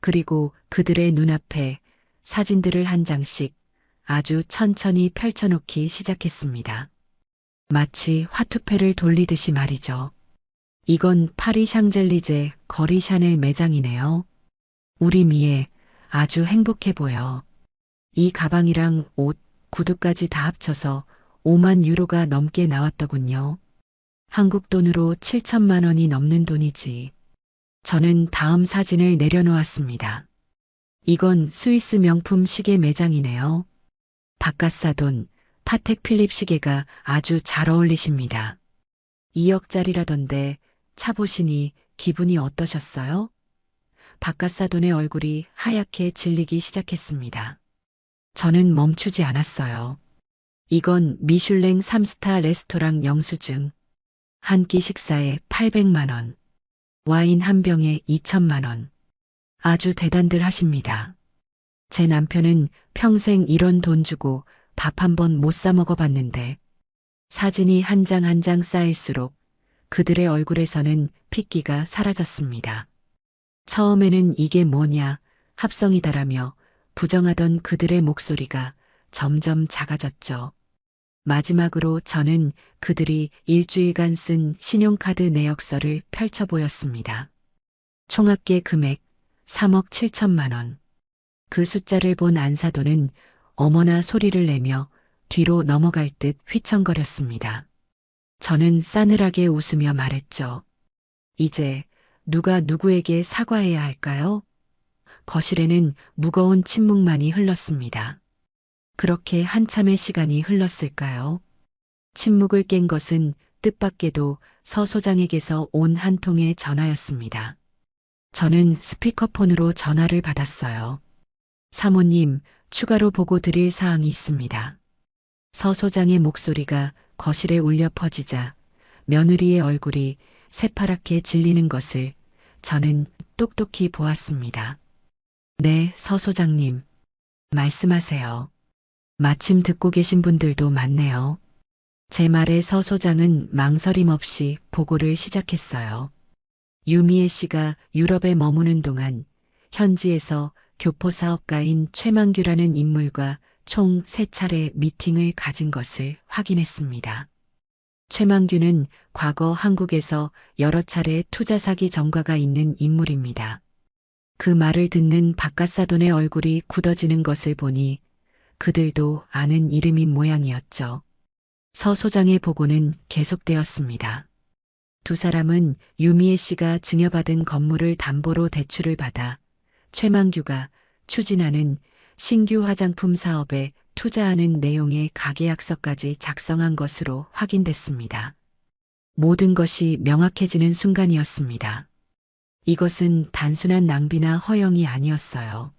그리고 그들의 눈앞에 사진들을 한 장씩 아주 천천히 펼쳐놓기 시작했습니다. 마치 화투패를 돌리듯이 말이죠. 이건 파리 샹젤리제 거리 샤넬 매장이네요. 우리 미애 아주 행복해 보여. 이 가방이랑 옷, 구두까지 다 합쳐서 5만 유로가 넘게 나왔더군요. 한국 돈으로 7천만 원이 넘는 돈이지. 저는 다음 사진을 내려놓았습니다. 이건 스위스 명품 시계 매장이네요. 바깥사돈, 파텍 필립 시계가 아주 잘 어울리십니다. 2억짜리라던데 차 보시니 기분이 어떠셨어요? 바깥사돈의 얼굴이 하얗게 질리기 시작했습니다. 저는 멈추지 않았어요. 이건 미슐랭 3스타 레스토랑 영수증. 한 끼 식사에 800만 원. 와인 한 병에 2천만 원. 아주 대단들 하십니다. 제 남편은 평생 이런 돈 주고 밥 한 번 못 사 먹어봤는데 사진이 한 장 한 장 쌓일수록 그들의 얼굴에서는 핏기가 사라졌습니다. 처음에는 이게 뭐냐 합성이다라며 부정하던 그들의 목소리가 점점 작아졌죠. 마지막으로 저는 그들이 일주일간 쓴 신용카드 내역서를 펼쳐 보였습니다. 총합계 금액 3억 7천만 원. 그 숫자를 본 안사돈은 어머나 소리를 내며 뒤로 넘어갈 듯 휘청거렸습니다. 저는 싸늘하게 웃으며 말했죠. 이제 누가 누구에게 사과해야 할까요? 거실에는 무거운 침묵만이 흘렀습니다. 그렇게 한참의 시간이 흘렀을까요? 침묵을 깬 것은 뜻밖에도 서 소장에게서 온 한 통의 전화였습니다. 저는 스피커폰으로 전화를 받았어요. 사모님, 추가로 보고 드릴 사항이 있습니다. 서 소장의 목소리가 거실에 울려 퍼지자 며느리의 얼굴이 새파랗게 질리는 것을 저는 똑똑히 보았습니다. 네, 서 소장님. 말씀하세요. 마침 듣고 계신 분들도 많네요. 제 말에 서 소장은 망설임 없이 보고를 시작했어요. 유미애 씨가 유럽에 머무는 동안 현지에서 교포 사업가인 최만규라는 인물과 총 3차례 미팅을 가진 것을 확인했습니다. 최만규는 과거 한국에서 여러 차례 투자 사기 전과가 있는 인물입니다. 그 말을 듣는 박가사돈의 얼굴이 굳어지는 것을 보니 그들도 아는 이름인 모양이었죠. 서 소장의 보고는 계속되었습니다. 두 사람은 유미애 씨가 증여받은 건물을 담보로 대출을 받아 최만규가 추진하는 신규 화장품 사업에 투자하는 내용의 가계약서까지 작성한 것으로 확인됐습니다. 모든 것이 명확해지는 순간이었습니다. 이것은 단순한 낭비나 허영이 아니었어요.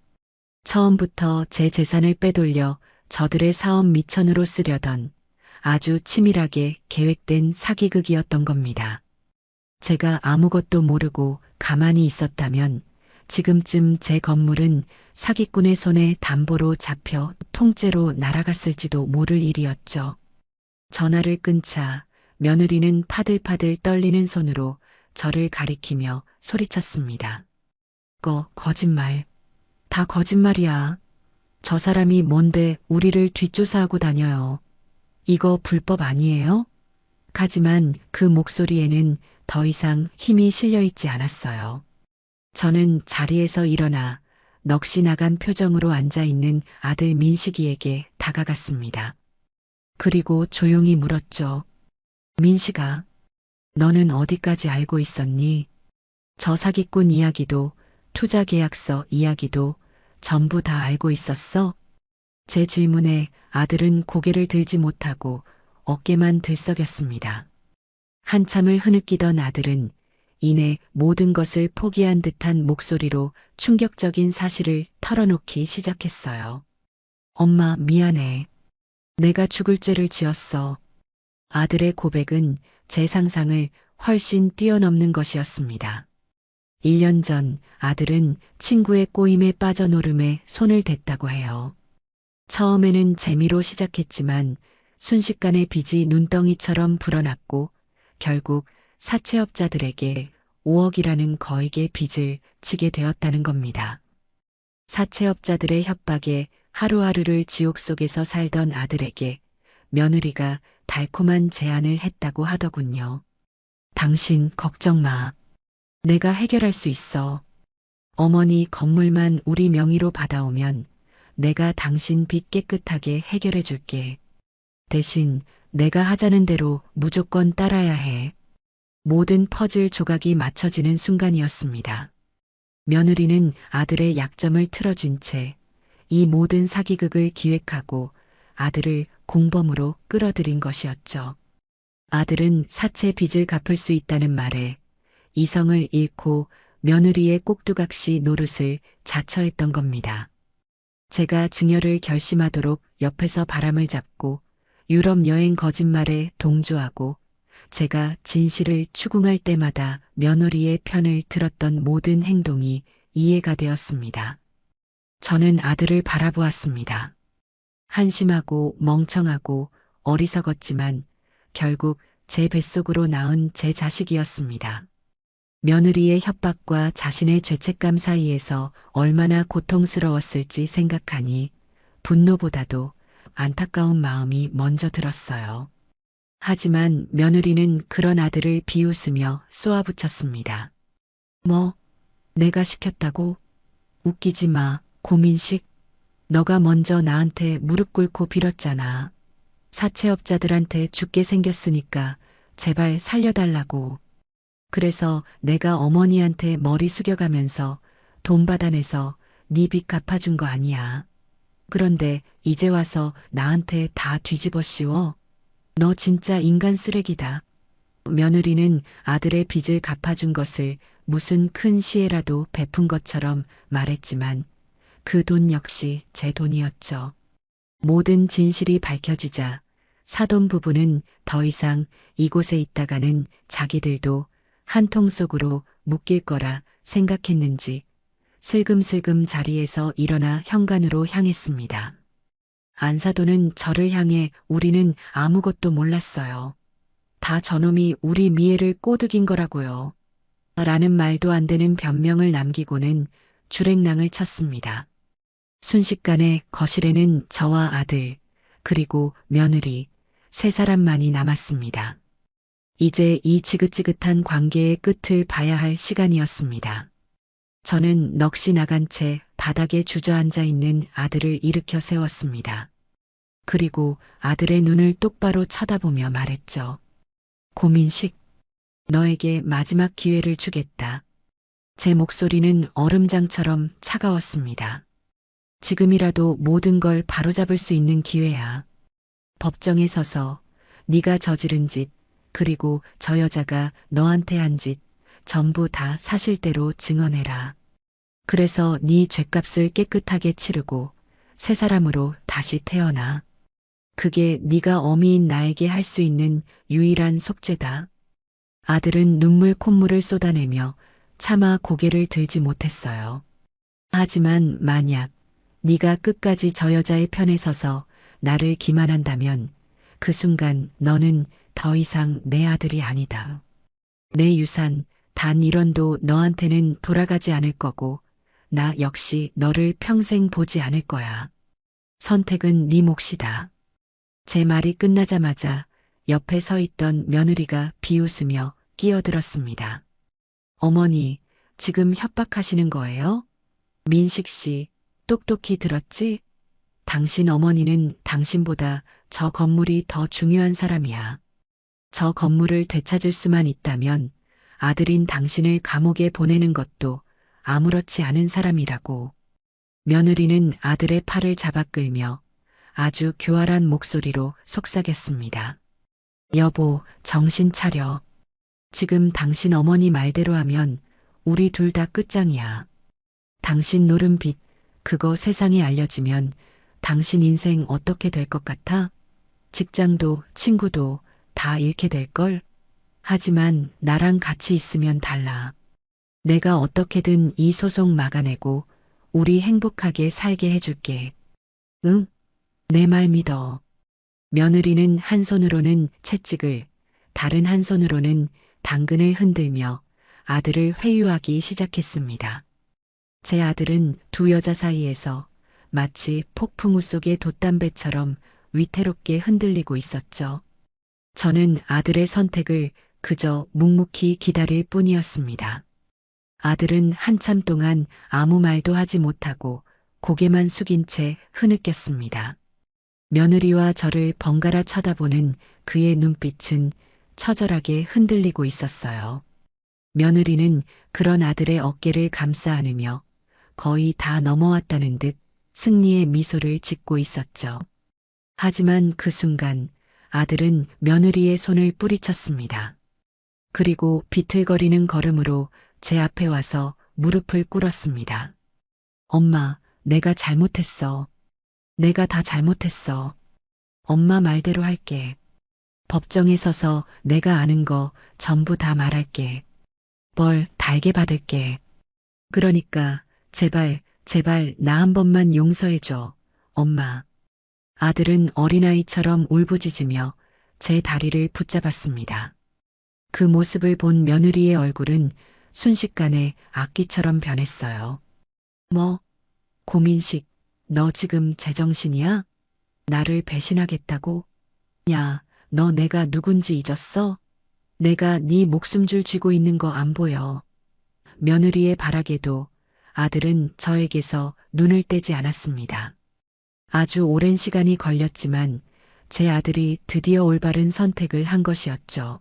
처음부터 제 재산을 빼돌려 저들의 사업 미천으로 쓰려던 아주 치밀하게 계획된 사기극이었던 겁니다. 제가 아무것도 모르고 가만히 있었다면 지금쯤 제 건물은 사기꾼의 손에 담보로 잡혀 통째로 날아갔을지도 모를 일이었죠. 전화를 끊자 며느리는 파들파들 떨리는 손으로 저를 가리키며 소리쳤습니다. 거짓말. 다 거짓말이야. 저 사람이 뭔데 우리를 뒷조사하고 다녀요. 이거 불법 아니에요? 하지만 그 목소리에는 더 이상 힘이 실려 있지 않았어요. 저는 자리에서 일어나 넋이 나간 표정으로 앉아있는 아들 민식이에게 다가갔습니다. 그리고 조용히 물었죠. 민식아, 너는 어디까지 알고 있었니? 저 사기꾼 이야기도 투자계약서 이야기도 전부 다 알고 있었어? 제 질문에 아들은 고개를 들지 못하고 어깨만 들썩였습니다. 한참을 흐느끼던 아들은 이내 모든 것을 포기한 듯한 목소리로 충격적인 사실을 털어놓기 시작했어요. 엄마, 미안해. 내가 죽을 죄를 지었어. 아들의 고백은 제 상상을 훨씬 뛰어넘는 것이었습니다. 1년 전 아들은 친구의 꼬임에 빠져 노름에 손을 댔다고 해요. 처음에는 재미로 시작했지만 순식간에 빚이 눈덩이처럼 불어났고 결국 사채업자들에게 5억이라는 거액의 빚을 지게 되었다는 겁니다. 사채업자들의 협박에 하루하루를 지옥 속에서 살던 아들에게 며느리가 달콤한 제안을 했다고 하더군요. 당신 걱정 마. 내가 해결할 수 있어. 어머니 건물만 우리 명의로 받아오면 내가 당신 빚 깨끗하게 해결해 줄게. 대신 내가 하자는 대로 무조건 따라야 해. 모든 퍼즐 조각이 맞춰지는 순간이었습니다. 며느리는 아들의 약점을 틀어준 채 이 모든 사기극을 기획하고 아들을 공범으로 끌어들인 것이었죠. 아들은 사채 빚을 갚을 수 있다는 말에 이성을 잃고 며느리의 꼭두각시 노릇을 자처했던 겁니다. 제가 증여를 결심하도록 옆에서 바람을 잡고 유럽 여행 거짓말에 동조하고 제가 진실을 추궁할 때마다 며느리의 편을 들었던 모든 행동이 이해가 되었습니다. 저는 아들을 바라보았습니다. 한심하고 멍청하고 어리석었지만 결국 제 뱃속으로 낳은 제 자식이었습니다. 며느리의 협박과 자신의 죄책감 사이에서 얼마나 고통스러웠을지 생각하니 분노보다도 안타까운 마음이 먼저 들었어요. 하지만 며느리는 그런 아들을 비웃으며 쏘아붙였습니다. 뭐, 내가 시켰다고? 웃기지 마, 고민식. 너가 먼저 나한테 무릎 꿇고 빌었잖아. 사채업자들한테 죽게 생겼으니까 제발 살려달라고. 그래서 내가 어머니한테 머리 숙여가면서 돈 받아내서 네 빚 갚아준 거 아니야. 그런데 이제 와서 나한테 다 뒤집어 씌워. 너 진짜 인간 쓰레기다. 며느리는 아들의 빚을 갚아준 것을 무슨 큰 시혜라도 베푼 것처럼 말했지만 그 돈 역시 제 돈이었죠. 모든 진실이 밝혀지자 사돈 부부는 더 이상 이곳에 있다가는 자기들도 한 통 속으로 묶일 거라 생각했는지 슬금슬금 자리에서 일어나 현관으로 향했습니다. 안사돈은 저를 향해 우리는 아무것도 몰랐어요. 다 저놈이 우리 미애를 꼬드긴 거라고요. 라는 말도 안 되는 변명을 남기고는 주랭랑을 쳤습니다. 순식간에 거실에는 저와 아들, 그리고 며느리, 세 사람만이 남았습니다. 이제 이 지긋지긋한 관계의 끝을 봐야 할 시간이었습니다. 저는 넋이 나간 채 바닥에 주저앉아 있는 아들을 일으켜 세웠습니다. 그리고 아들의 눈을 똑바로 쳐다보며 말했죠. 고민식, 너에게 마지막 기회를 주겠다. 제 목소리는 얼음장처럼 차가웠습니다. 지금이라도 모든 걸 바로잡을 수 있는 기회야. 법정에 서서 네가 저지른 짓, 그리고 저 여자가 너한테 한 짓 전부 다 사실대로 증언해라. 그래서 네 죗값을 깨끗하게 치르고 새 사람으로 다시 태어나. 그게 네가 어미인 나에게 할 수 있는 유일한 속죄다. 아들은 눈물 콧물을 쏟아내며 차마 고개를 들지 못했어요. 하지만 만약 네가 끝까지 저 여자의 편에 서서 나를 기만한다면 그 순간 너는 더 이상 내 아들이 아니다. 내 유산 단 1원도 너한테는 돌아가지 않을 거고 나 역시 너를 평생 보지 않을 거야. 선택은 네 몫이다. 제 말이 끝나자마자 옆에 서 있던 며느리가 비웃으며 끼어들었습니다. 어머니, 지금 협박하시는 거예요? 민식 씨, 똑똑히 들었지? 당신 어머니는 당신보다 저 건물이 더 중요한 사람이야. 저 건물을 되찾을 수만 있다면 아들인 당신을 감옥에 보내는 것도 아무렇지 않은 사람이라고. 며느리는 아들의 팔을 잡아 끌며 아주 교활한 목소리로 속삭였습니다. 여보, 정신 차려. 지금 당신 어머니 말대로 하면 우리 둘 다 끝장이야. 당신 노른 빚, 그거 세상에 알려지면 당신 인생 어떻게 될 것 같아? 직장도 친구도 다 잃게 될걸? 하지만 나랑 같이 있으면 달라. 내가 어떻게든 이 소송 막아내고 우리 행복하게 살게 해줄게. 응? 내 말 믿어. 며느리는 한 손으로는 채찍을, 다른 한 손으로는 당근을 흔들며 아들을 회유하기 시작했습니다. 제 아들은 두 여자 사이에서 마치 폭풍우 속의 돛담배처럼 위태롭게 흔들리고 있었죠. 저는 아들의 선택을 그저 묵묵히 기다릴 뿐이었습니다. 아들은 한참 동안 아무 말도 하지 못하고 고개만 숙인 채 흐느꼈습니다. 며느리와 저를 번갈아 쳐다보는 그의 눈빛은 처절하게 흔들리고 있었어요. 며느리는 그런 아들의 어깨를 감싸 안으며 거의 다 넘어왔다는 듯 승리의 미소를 짓고 있었죠. 하지만 그 순간 아들은 며느리의 손을 뿌리쳤습니다. 그리고 비틀거리는 걸음으로 제 앞에 와서 무릎을 꿇었습니다. 엄마, 내가 잘못했어. 내가 다 잘못했어. 엄마 말대로 할게. 법정에 서서 내가 아는 거 전부 다 말할게. 벌 달게 받을게. 그러니까 제발, 제발 나 한 번만 용서해줘. 엄마. 아들은 어린아이처럼 울부짖으며 제 다리를 붙잡았습니다. 그 모습을 본 며느리의 얼굴은 순식간에 악기처럼 변했어요. 뭐? 고민식, 너 지금 제정신이야? 나를 배신하겠다고? 야, 너 내가 누군지 잊었어? 내가 네 목숨줄 쥐고 있는 거 안 보여. 며느리의 발악에도 아들은 저에게서 눈을 떼지 않았습니다. 아주 오랜 시간이 걸렸지만 제 아들이 드디어 올바른 선택을 한 것이었죠.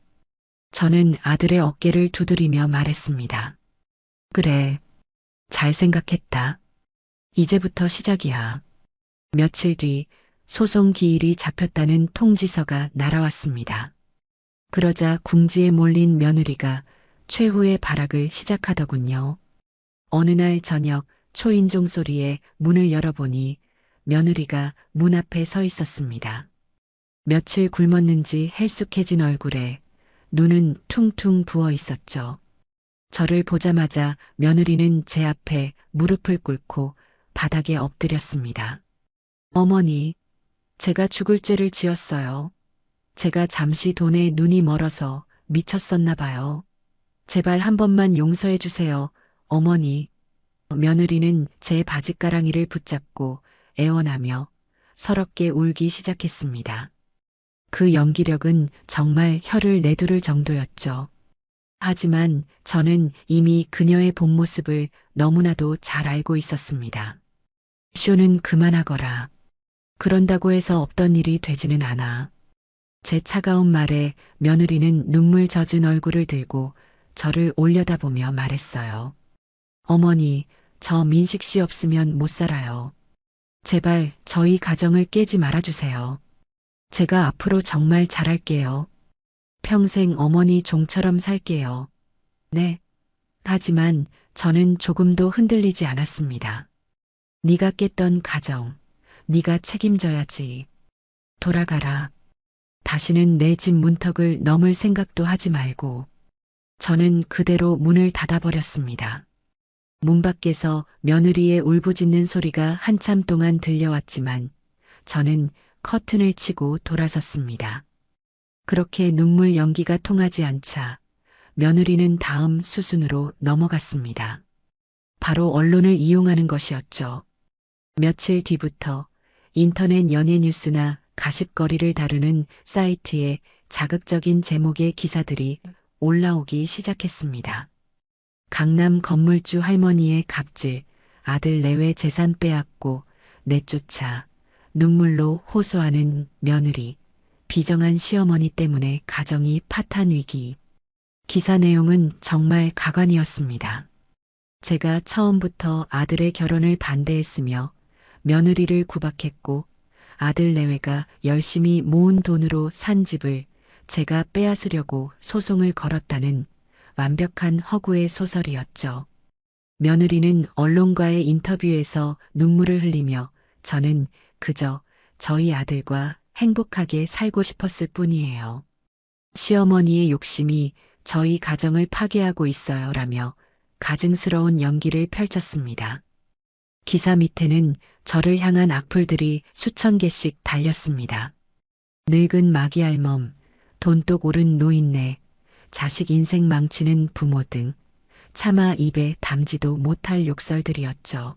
저는 아들의 어깨를 두드리며 말했습니다. 그래, 잘 생각했다. 이제부터 시작이야. 며칠 뒤 소송 기일이 잡혔다는 통지서가 날아왔습니다. 그러자 궁지에 몰린 며느리가 최후의 발악을 시작하더군요. 어느 날 저녁 초인종 소리에 문을 열어보니 며느리가 문 앞에 서 있었습니다. 며칠 굶었는지 헬쑥해진 얼굴에 눈은 퉁퉁 부어 있었죠. 저를 보자마자 며느리는 제 앞에 무릎을 꿇고 바닥에 엎드렸습니다. 어머니, 제가 죽을 죄를 지었어요. 제가 잠시 돈에 눈이 멀어서 미쳤었나 봐요. 제발 한 번만 용서해 주세요, 어머니. 며느리는 제 바짓가랑이를 붙잡고 애원하며 서럽게 울기 시작했습니다. 그 연기력은 정말 혀를 내두를 정도였죠. 하지만 저는 이미 그녀의 본 모습을 너무나도 잘 알고 있었습니다. 쇼는 그만하거라. 그런다고 해서 없던 일이 되지는 않아. 제 차가운 말에 며느리는 눈물 젖은 얼굴을 들고 저를 올려다보며 말했어요. 어머니, 저 민식 씨 없으면 못 살아요. 제발 저희 가정을 깨지 말아주세요. 제가 앞으로 정말 잘할게요. 평생 어머니 종처럼 살게요. 네. 하지만 저는 조금도 흔들리지 않았습니다. 네가 깼던 가정, 네가 책임져야지. 돌아가라. 다시는 내 집 문턱을 넘을 생각도 하지 말고. 저는 그대로 문을 닫아버렸습니다. 문 밖에서 며느리의 울부짖는 소리가 한참 동안 들려왔지만 저는 커튼을 치고 돌아섰습니다. 그렇게 눈물 연기가 통하지 않자 며느리는 다음 수순으로 넘어갔습니다. 바로 언론을 이용하는 것이었죠. 며칠 뒤부터 인터넷 연예 뉴스나 가십거리를 다루는 사이트에 자극적인 제목의 기사들이 올라오기 시작했습니다. 강남 건물주 할머니의 갑질, 아들 내외 재산 빼앗고 내쫓아 눈물로 호소하는 며느리, 비정한 시어머니 때문에 가정이 파탄 위기. 기사 내용은 정말 가관이었습니다. 제가 처음부터 아들의 결혼을 반대했으며 며느리를 구박했고 아들 내외가 열심히 모은 돈으로 산 집을 제가 빼앗으려고 소송을 걸었다는 완벽한 허구의 소설이었죠. 며느리는 언론과의 인터뷰에서 눈물을 흘리며 저는 그저 저희 아들과 행복하게 살고 싶었을 뿐이에요. 시어머니의 욕심이 저희 가정을 파괴하고 있어요 라며 가증스러운 연기를 펼쳤습니다. 기사 밑에는 저를 향한 악플들이 수천 개씩 달렸습니다. 늙은 마기 알멈, 돈독 오른 노인네, 자식 인생 망치는 부모 등 차마 입에 담지도 못할 욕설들이었죠.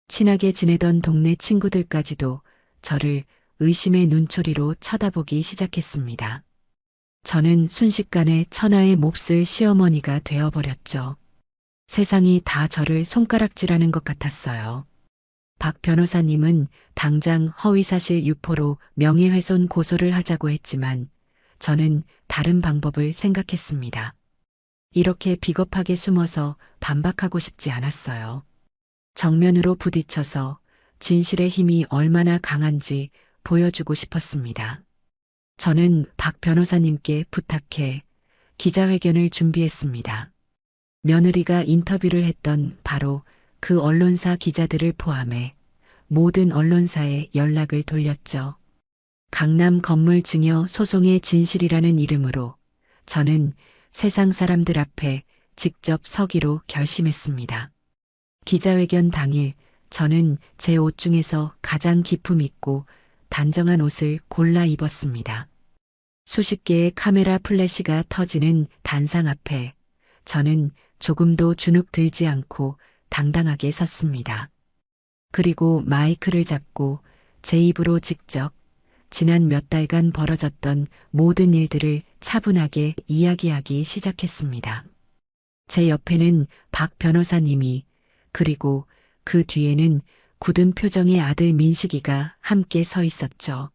친하게 지내던 동네 친구들까지도 저를 의심의 눈초리로 쳐다보기 시작했습니다. 저는 순식간에 천하의 몹쓸 시어머니가 되어버렸죠. 세상이 다 저를 손가락질하는 것 같았어요. 박 변호사님은 당장 허위사실 유포로 명예훼손 고소를 하자고 했지만 저는 다른 방법을 생각했습니다. 이렇게 비겁하게 숨어서 반박하고 싶지 않았어요. 정면으로 부딪혀서 진실의 힘이 얼마나 강한지 보여주고 싶었습니다. 저는 박 변호사님께 부탁해 기자회견을 준비했습니다. 며느리가 인터뷰를 했던 바로 그 언론사 기자들을 포함해 모든 언론사에 연락을 돌렸죠. 강남 건물 증여 소송의 진실이라는 이름으로 저는 세상 사람들 앞에 직접 서기로 결심했습니다. 기자회견 당일 저는 제 옷 중에서 가장 기품 있고 단정한 옷을 골라 입었습니다. 수십 개의 카메라 플래시가 터지는 단상 앞에 저는 조금도 주눅 들지 않고 당당하게 섰습니다. 그리고 마이크를 잡고 제 입으로 직접 지난 몇 달간 벌어졌던 모든 일들을 차분하게 이야기하기 시작했습니다. 제 옆에는 박 변호사님이 그리고 그 뒤에는 굳은 표정의 아들 민식이가 함께 서 있었죠.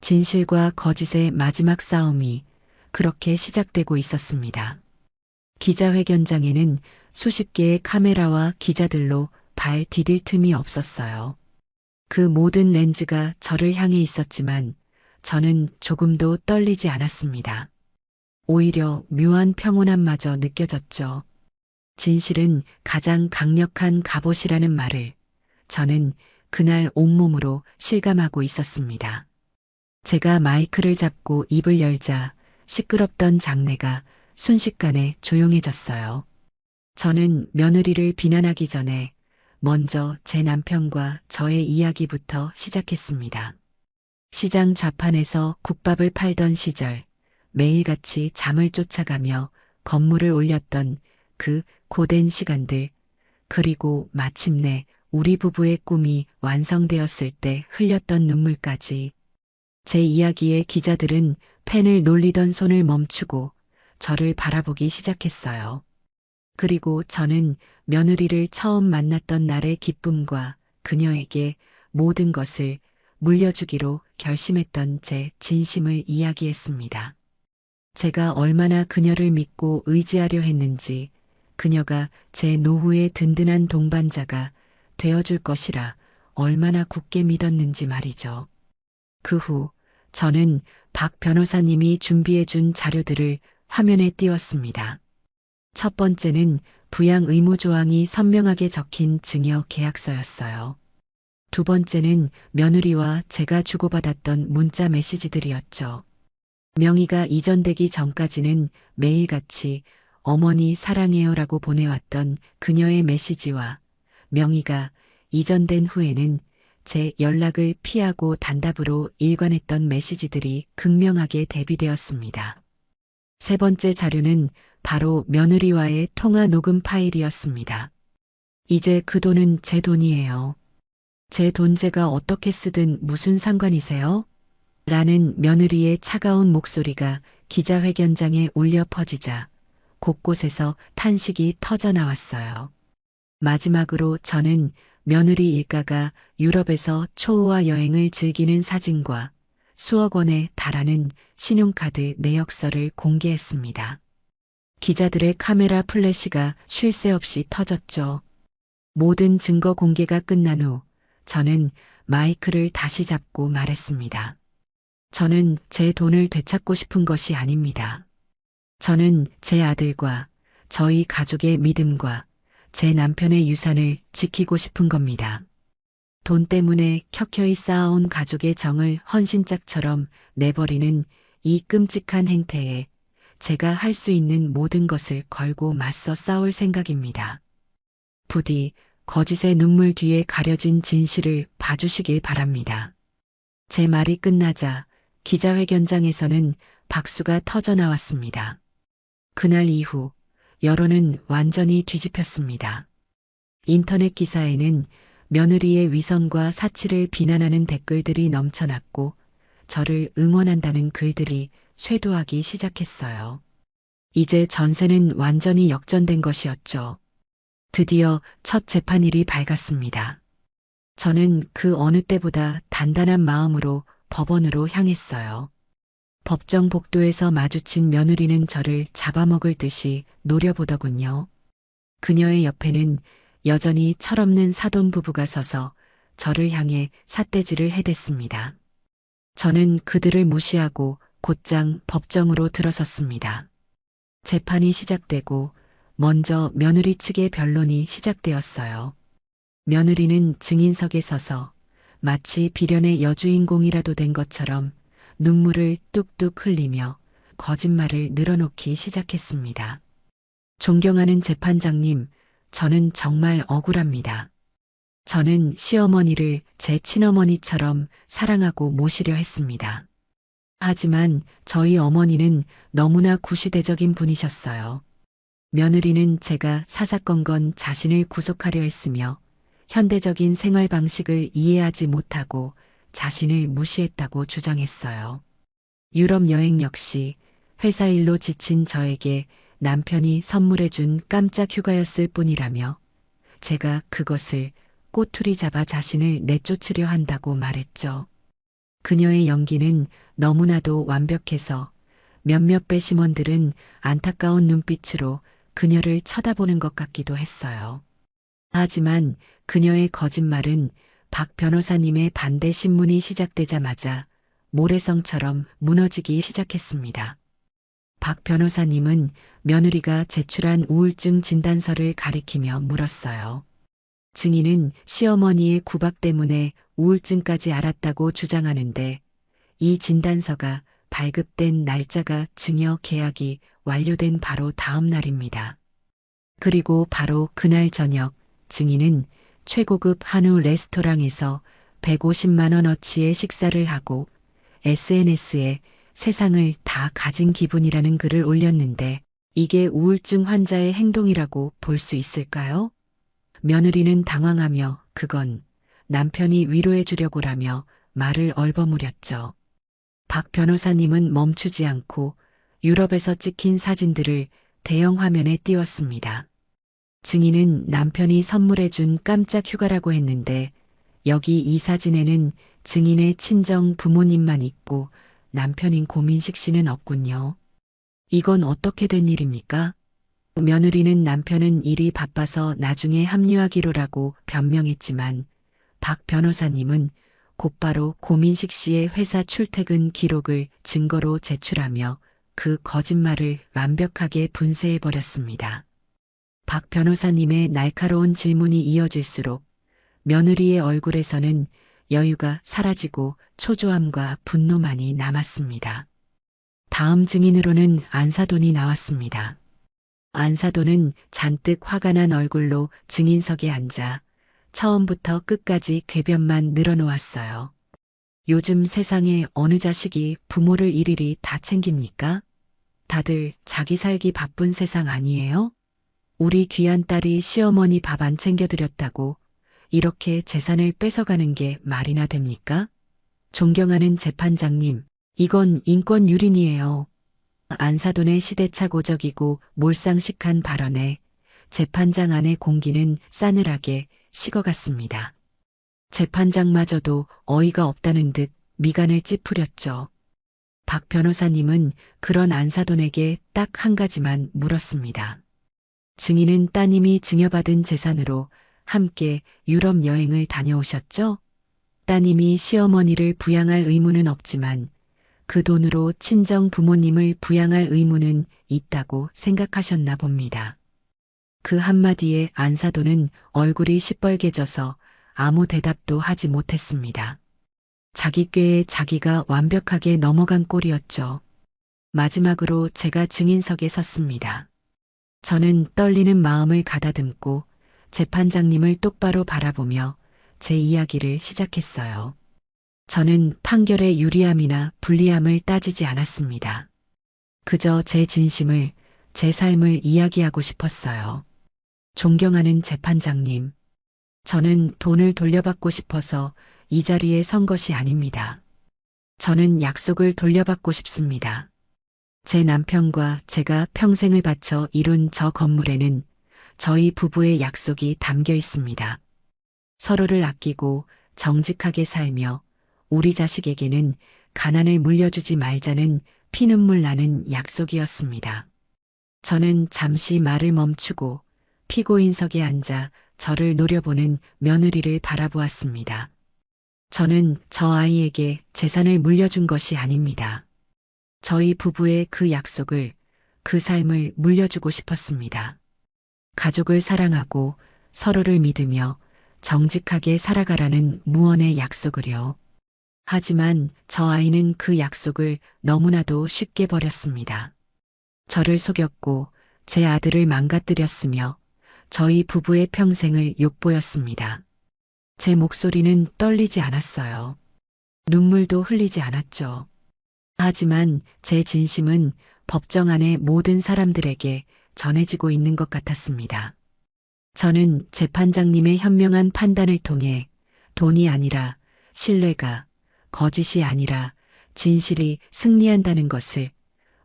진실과 거짓의 마지막 싸움이 그렇게 시작되고 있었습니다. 기자회견장에는 수십 개의 카메라와 기자들로 발 디딜 틈이 없었어요. 그 모든 렌즈가 저를 향해 있었지만 저는 조금도 떨리지 않았습니다. 오히려 묘한 평온함마저 느껴졌죠. 진실은 가장 강력한 갑옷이라는 말을 저는 그날 온몸으로 실감하고 있었습니다. 제가 마이크를 잡고 입을 열자 시끄럽던 장내가 순식간에 조용해졌어요. 저는 며느리를 비난하기 전에 먼저 제 남편과 저의 이야기부터 시작했습니다. 시장 좌판에서 국밥을 팔던 시절 매일같이 잠을 쫓아가며 건물을 올렸던 그 고된 시간들, 그리고 마침내 우리 부부의 꿈이 완성되었을 때 흘렸던 눈물까지. 제 이야기에 기자들은 펜을 놀리던 손을 멈추고 저를 바라보기 시작했어요. 그리고 저는 며느리를 처음 만났던 날의 기쁨과 그녀에게 모든 것을 물려주기로 결심했던 제 진심을 이야기했습니다. 제가 얼마나 그녀를 믿고 의지하려 했는지, 그녀가 제 노후의 든든한 동반자가 되어줄 것이라 얼마나 굳게 믿었는지 말이죠. 그 후 저는 박 변호사님이 준비해준 자료들을 화면에 띄웠습니다. 첫 번째는 부양 의무 조항이 선명하게 적힌 증여 계약서였어요. 두 번째는 며느리와 제가 주고받았던 문자 메시지들이었죠. 명의가 이전되기 전까지는 매일같이 어머니 사랑해요라고 보내왔던 그녀의 메시지와 명의가 이전된 후에는 제 연락을 피하고 단답으로 일관했던 메시지들이 극명하게 대비되었습니다. 세 번째 자료는 바로 며느리와의 통화 녹음 파일이었습니다. 이제 그 돈은 제 돈이에요. 제 돈 제가 어떻게 쓰든 무슨 상관이세요? 라는 며느리의 차가운 목소리가 기자회견장에 울려 퍼지자 곳곳에서 탄식이 터져 나왔어요. 마지막으로 저는 며느리 일가가 유럽에서 초호화 여행을 즐기는 사진과 수억 원에 달하는 신용카드 내역서를 공개했습니다. 기자들의 카메라 플래시가 쉴 새 없이 터졌죠. 모든 증거 공개가 끝난 후 저는 마이크를 다시 잡고 말했습니다. 저는 제 돈을 되찾고 싶은 것이 아닙니다. 저는 제 아들과 저희 가족의 믿음과 제 남편의 유산을 지키고 싶은 겁니다. 돈 때문에 켜켜이 쌓아온 가족의 정을 헌신짝처럼 내버리는 이 끔찍한 행태에 제가 할 수 있는 모든 것을 걸고 맞서 싸울 생각입니다. 부디 거짓의 눈물 뒤에 가려진 진실을 봐주시길 바랍니다. 제 말이 끝나자 기자회견장에서는 박수가 터져 나왔습니다. 그날 이후 여론은 완전히 뒤집혔습니다. 인터넷 기사에는 며느리의 위선과 사치를 비난하는 댓글들이 넘쳐났고 저를 응원한다는 글들이 쇄도하기 시작했어요. 이제 전세는 완전히 역전된 것이었죠. 드디어 첫 재판일이 밝았습니다. 저는 그 어느 때보다 단단한 마음으로 법원으로 향했어요. 법정 복도에서 마주친 며느리는 저를 잡아먹을 듯이 노려보더군요. 그녀의 옆에는 여전히 철없는 사돈 부부가 서서 저를 향해 삿대질을 해댔습니다. 저는 그들을 무시하고 곧장 법정으로 들어섰습니다. 재판이 시작되고 먼저 며느리 측의 변론이 시작되었어요. 며느리는 증인석에 서서 마치 비련의 여주인공이라도 된 것처럼 눈물을 뚝뚝 흘리며 거짓말을 늘어놓기 시작했습니다. 존경하는 재판장님, 저는 정말 억울합니다. 저는 시어머니를 제 친어머니처럼 사랑하고 모시려 했습니다. 하지만 저희 어머니는 너무나 구시대적인 분이셨어요. 며느리는 제가 사사건건 자신을 구속하려 했으며 현대적인 생활 방식을 이해하지 못하고 자신을 무시했다고 주장했어요. 유럽 여행 역시 회사 일로 지친 저에게 남편이 선물해준 깜짝 휴가였을 뿐이라며 제가 그것을 꼬투리 잡아 자신을 내쫓으려 한다고 말했죠. 그녀의 연기는 너무나도 완벽해서 몇몇 배심원들은 안타까운 눈빛으로 그녀를 쳐다보는 것 같기도 했어요. 하지만 그녀의 거짓말은 박 변호사님의 반대 신문이 시작되자마자 모래성처럼 무너지기 시작했습니다. 박 변호사님은 며느리가 제출한 우울증 진단서를 가리키며 물었어요. 증인은 시어머니의 구박 때문에 우울증까지 앓았다고 주장하는데 이 진단서가 발급된 날짜가 증여 계약이 완료된 바로 다음 날입니다. 그리고 바로 그날 저녁 증인은 최고급 한우 레스토랑에서 150만 원어치의 식사를 하고 SNS에 세상을 다 가진 기분이라는 글을 올렸는데 이게 우울증 환자의 행동이라고 볼 수 있을까요? 며느리는 당황하며 그건 남편이 위로해 주려고라며 말을 얼버무렸죠. 박 변호사님은 멈추지 않고 유럽에서 찍힌 사진들을 대형 화면에 띄웠습니다. 증인은 남편이 선물해준 깜짝 휴가라고 했는데 여기 이 사진에는 증인의 친정 부모님만 있고 남편인 고민식 씨는 없군요. 이건 어떻게 된 일입니까? 며느리는 남편은 일이 바빠서 나중에 합류하기로라고 변명했지만 박 변호사님은 곧바로 고민식 씨의 회사 출퇴근 기록을 증거로 제출하며 그 거짓말을 완벽하게 분쇄해버렸습니다. 박 변호사님의 날카로운 질문이 이어질수록 며느리의 얼굴에서는 여유가 사라지고 초조함과 분노만이 남았습니다. 다음 증인으로는 안사돈이 나왔습니다. 안사돈은 잔뜩 화가 난 얼굴로 증인석에 앉아 처음부터 끝까지 궤변만 늘어놓았어요. 요즘 세상에 어느 자식이 부모를 일일이 다 챙깁니까? 다들 자기 살기 바쁜 세상 아니에요? 우리 귀한 딸이 시어머니 밥 안 챙겨드렸다고 이렇게 재산을 뺏어가는 게 말이나 됩니까? 존경하는 재판장님, 이건 인권 유린이에요. 안사돈의 시대착오적이고 몰상식한 발언에 재판장 안의 공기는 싸늘하게 식어갔습니다. 재판장마저도 어이가 없다는 듯 미간을 찌푸렸죠. 박 변호사님은 그런 안사돈에게 딱 한 가지만 물었습니다. 증인은 따님이 증여받은 재산으로 함께 유럽 여행을 다녀오셨죠? 따님이 시어머니를 부양할 의무는 없지만 그 돈으로 친정 부모님을 부양할 의무는 있다고 생각하셨나 봅니다. 그 한마디에 안사돈은 얼굴이 시뻘개져서 아무 대답도 하지 못했습니다. 자기 꾀에 자기가 완벽하게 넘어간 꼴이었죠. 마지막으로 제가 증인석에 섰습니다. 저는 떨리는 마음을 가다듬고 재판장님을 똑바로 바라보며 제 이야기를 시작했어요. 저는 판결의 유리함이나 불리함을 따지지 않았습니다. 그저 제 진심을, 제 삶을 이야기하고 싶었어요. 존경하는 재판장님, 저는 돈을 돌려받고 싶어서 이 자리에 선 것이 아닙니다. 저는 약속을 돌려받고 싶습니다. 제 남편과 제가 평생을 바쳐 이룬 저 건물에는 저희 부부의 약속이 담겨 있습니다. 서로를 아끼고 정직하게 살며 우리 자식에게는 가난을 물려주지 말자는 피눈물 나는 약속이었습니다. 저는 잠시 말을 멈추고 피고인석에 앉아 저를 노려보는 며느리를 바라보았습니다. 저는 저 아이에게 재산을 물려준 것이 아닙니다. 저희 부부의 그 약속을, 그 삶을 물려주고 싶었습니다. 가족을 사랑하고 서로를 믿으며 정직하게 살아가라는 무언의 약속을요. 하지만 저 아이는 그 약속을 너무나도 쉽게 버렸습니다. 저를 속였고 제 아들을 망가뜨렸으며 저희 부부의 평생을 욕보였습니다. 제 목소리는 떨리지 않았어요. 눈물도 흘리지 않았죠. 하지만 제 진심은 법정 안의 모든 사람들에게 전해지고 있는 것 같았습니다. 저는 재판장님의 현명한 판단을 통해 돈이 아니라 신뢰가, 거짓이 아니라 진실이 승리한다는 것을,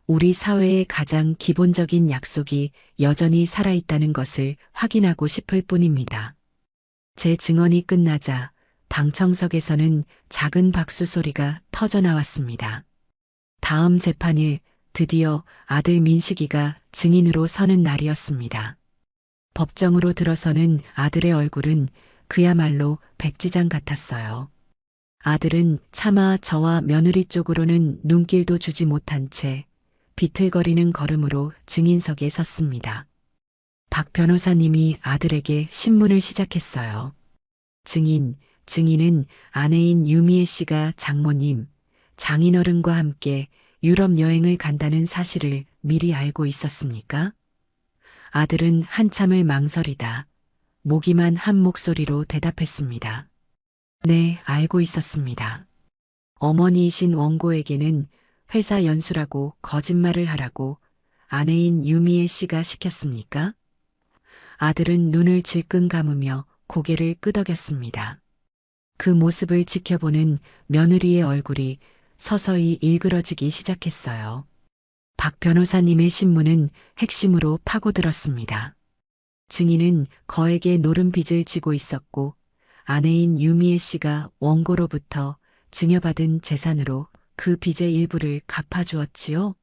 우리 사회의 가장 기본적인 약속이 여전히 살아있다는 것을 확인하고 싶을 뿐입니다. 제 증언이 끝나자 방청석에서는 작은 박수 소리가 터져나왔습니다. 다음 재판일 드디어 아들 민식이가 증인으로 서는 날이었습니다. 법정으로 들어서는 아들의 얼굴은 그야말로 백지장 같았어요. 아들은 차마 저와 며느리 쪽으로는 눈길도 주지 못한 채 비틀거리는 걸음으로 증인석에 섰습니다. 박 변호사님이 아들에게 신문을 시작했어요. 증인은 아내인 유미애 씨가 장모님, 장인어른과 함께 유럽 여행을 간다는 사실을 미리 알고 있었습니까? 아들은 한참을 망설이다 모기만 한 목소리로 대답했습니다. 네, 알고 있었습니다. 어머니이신 원고에게는 회사 연수라고 거짓말을 하라고 아내인 유미애 씨가 시켰습니까? 아들은 눈을 질끈 감으며 고개를 끄덕였습니다. 그 모습을 지켜보는 며느리의 얼굴이 서서히 일그러지기 시작했어요. 박 변호사님의 신문은 핵심으로 파고들었습니다. 증인은 거액의 노름 빚을 지고 있었고 아내인 유미애 씨가 원고로부터 증여받은 재산으로 그 빚의 일부를 갚아주었지요.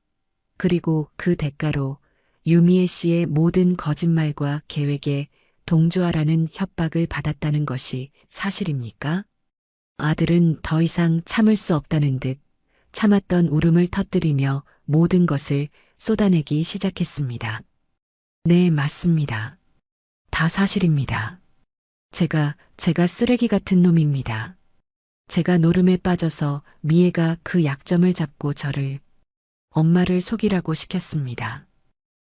그리고 그 대가로 유미애 씨의 모든 거짓말과 계획에 동조하라는 협박을 받았다는 것이 사실입니까? 아들은 더 이상 참을 수 없다는 듯 참았던 울음을 터뜨리며 모든 것을 쏟아내기 시작했습니다. 네, 맞습니다. 다 사실입니다. 제가 쓰레기 같은 놈입니다. 제가 노름에 빠져서 미애가 그 약점을 잡고 저를, 엄마를 속이라고 시켰습니다.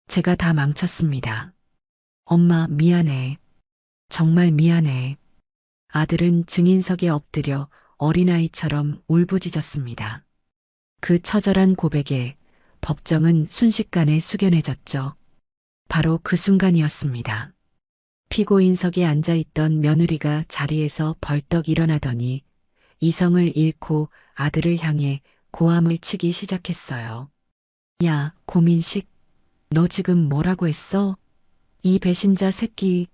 제가 다 망쳤습니다. 엄마, 미안해. 정말 미안해. 아들은 증인석에 엎드려 어린아이처럼 울부짖었습니다. 그 처절한 고백에 법정은 순식간에 숙연해졌죠. 바로 그 순간이었습니다. 피고인석에 앉아있던 며느리가 자리에서 벌떡 일어나더니 이성을 잃고 아들을 향해 고함을 치기 시작했어요. 야, 고민식, 너 지금 뭐라고 했어? 이 배신자 새끼,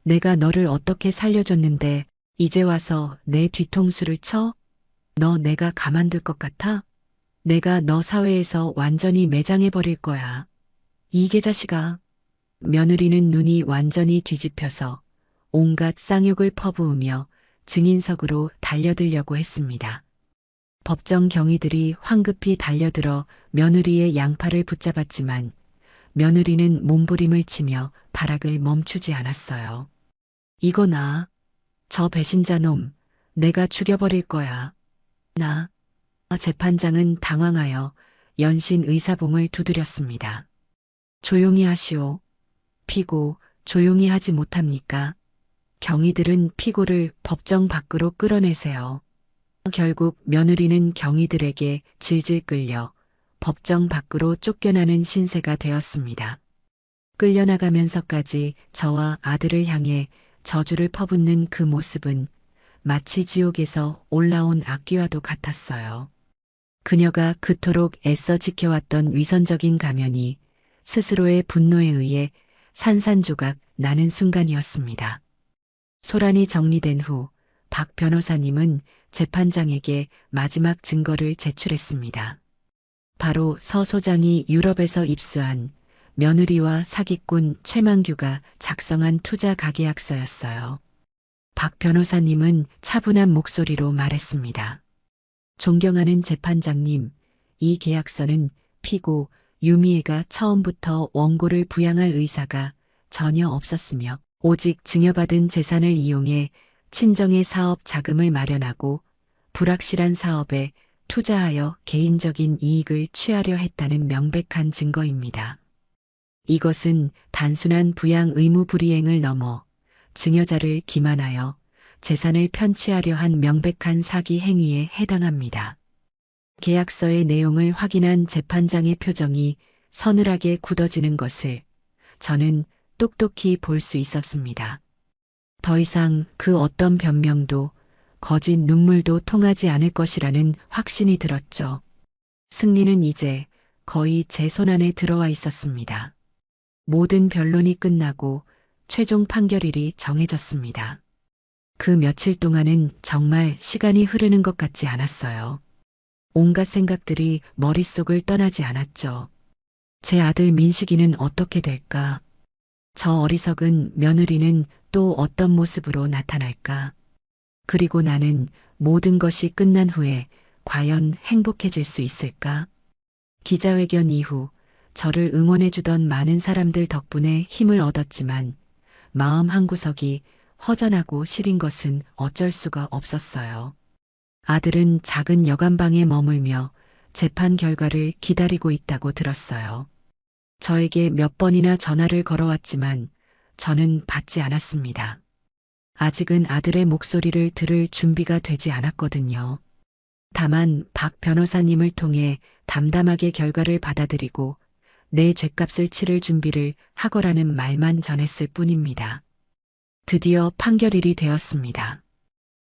내가 너를 어떻게 살려줬는데 이제 와서 내 뒤통수를 쳐? 너 내가 가만둘 것 같아? 내가 너 사회에서 완전히 매장해버릴 거야. 이 개자식아. 며느리는 눈이 완전히 뒤집혀서 온갖 쌍욕을 퍼부으며 증인석으로 달려들려고 했습니다. 법정 경위들이 황급히 달려들어 며느리의 양팔을 붙잡았지만 며느리는 몸부림을 치며 발악을 멈추지 않았어요. 이거 나, 저 배신자 놈, 내가 죽여버릴 거야. 나. 재판장은 당황하여 연신 의사봉을 두드렸습니다. 조용히 하시오. 피고, 조용히 하지 못합니까? 경위들은 피고를 법정 밖으로 끌어내세요. 결국 며느리는 경위들에게 질질 끌려 법정 밖으로 쫓겨나는 신세가 되었습니다. 끌려나가면서까지 저와 아들을 향해 저주를 퍼붓는 그 모습은 마치 지옥에서 올라온 악귀와도 같았어요. 그녀가 그토록 애써 지켜왔던 위선적인 가면이 스스로의 분노에 의해 산산조각 나는 순간이었습니다. 소란이 정리된 후 박 변호사님은 재판장에게 마지막 증거를 제출했습니다. 바로 서 소장이 유럽에서 입수한 며느리와 사기꾼 최만규가 작성한 투자 가계약서였어요. 박 변호사님은 차분한 목소리로 말했습니다. 존경하는 재판장님, 이 계약서는 피고 유미애가 처음부터 원고를 부양할 의사가 전혀 없었으며 오직 증여받은 재산을 이용해 친정의 사업 자금을 마련하고 불확실한 사업에 투자하여 개인적인 이익을 취하려 했다는 명백한 증거입니다. 이것은 단순한 부양 의무 불이행을 넘어 증여자를 기만하여 재산을 편취하려 한 명백한 사기 행위에 해당합니다. 계약서의 내용을 확인한 재판장의 표정이 서늘하게 굳어지는 것을 저는 똑똑히 볼 수 있었습니다. 더 이상 그 어떤 변명도 거짓 눈물도 통하지 않을 것이라는 확신이 들었죠. 승리는 이제 거의 제 손안에 들어와 있었습니다. 모든 변론이 끝나고 최종 판결일이 정해졌습니다. 그 며칠 동안은 정말 시간이 흐르는 것 같지 않았어요. 온갖 생각들이 머릿속을 떠나지 않았죠. 제 아들 민식이는 어떻게 될까? 저 어리석은 며느리는 또 어떤 모습으로 나타날까? 그리고 나는 모든 것이 끝난 후에 과연 행복해질 수 있을까? 기자회견 이후 저를 응원해주던 많은 사람들 덕분에 힘을 얻었지만 마음 한구석이 허전하고 시린 것은 어쩔 수가 없었어요. 아들은 작은 여관방에 머물며 재판 결과를 기다리고 있다고 들었어요. 저에게 몇 번이나 전화를 걸어왔지만 저는 받지 않았습니다. 아직은 아들의 목소리를 들을 준비가 되지 않았거든요. 다만 박 변호사님을 통해 담담하게 결과를 받아들이고 내 죗값을 치를 준비를 하거라는 말만 전했을 뿐입니다. 드디어 판결일이 되었습니다.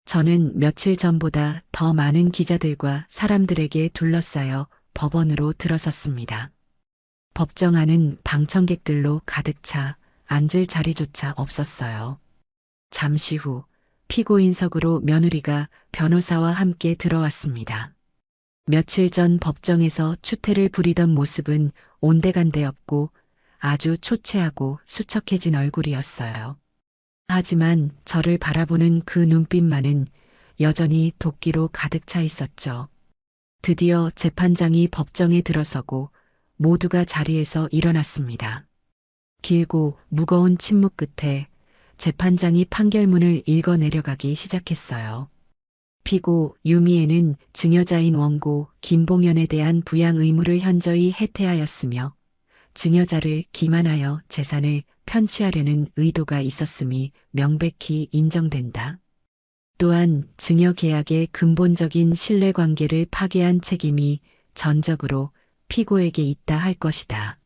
저는 며칠 전보다 더 많은 기자들과 사람들에게 둘러싸여 법원으로 들어섰습니다. 법정 안은 방청객들로 가득 차 앉을 자리조차 없었어요. 잠시 후 피고인석으로 며느리가 변호사와 함께 들어왔습니다. 며칠 전 법정에서 추태를 부리던 모습은 온데간데 없고 아주 초췌하고 수척해진 얼굴이었어요. 하지만 저를 바라보는 그 눈빛만은 여전히 도끼로 가득 차 있었죠. 드디어 재판장이 법정에 들어서고 모두가 자리에서 일어났습니다. 길고 무거운 침묵 끝에 재판장이 판결문을 읽어 내려가기 시작했어요. 피고 유미애는 증여자인 원고 김봉연에 대한 부양 의무를 현저히 해태하였으며 증여자를 기만하여 재산을 편취하려는 의도가 있었음이 명백히 인정된다. 또한 증여 계약의 근본적인 신뢰관계를 파괴한 책임이 전적으로 피고에게 있다 할 것이다.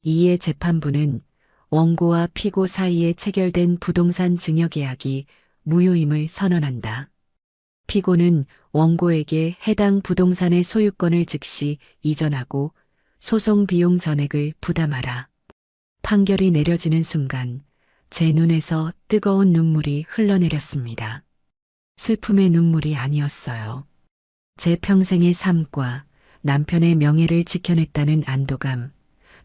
이에 재판부는 원고와 피고 사이에 체결된 부동산 증여 계약이 무효임을 선언한다. 피고는 원고에게 해당 부동산의 소유권을 즉시 이전하고 소송 비용 전액을 부담하라. 판결이 내려지는 순간 제 눈에서 뜨거운 눈물이 흘러내렸습니다. 슬픔의 눈물이 아니었어요. 제 평생의 삶과 남편의 명예를 지켜냈다는 안도감,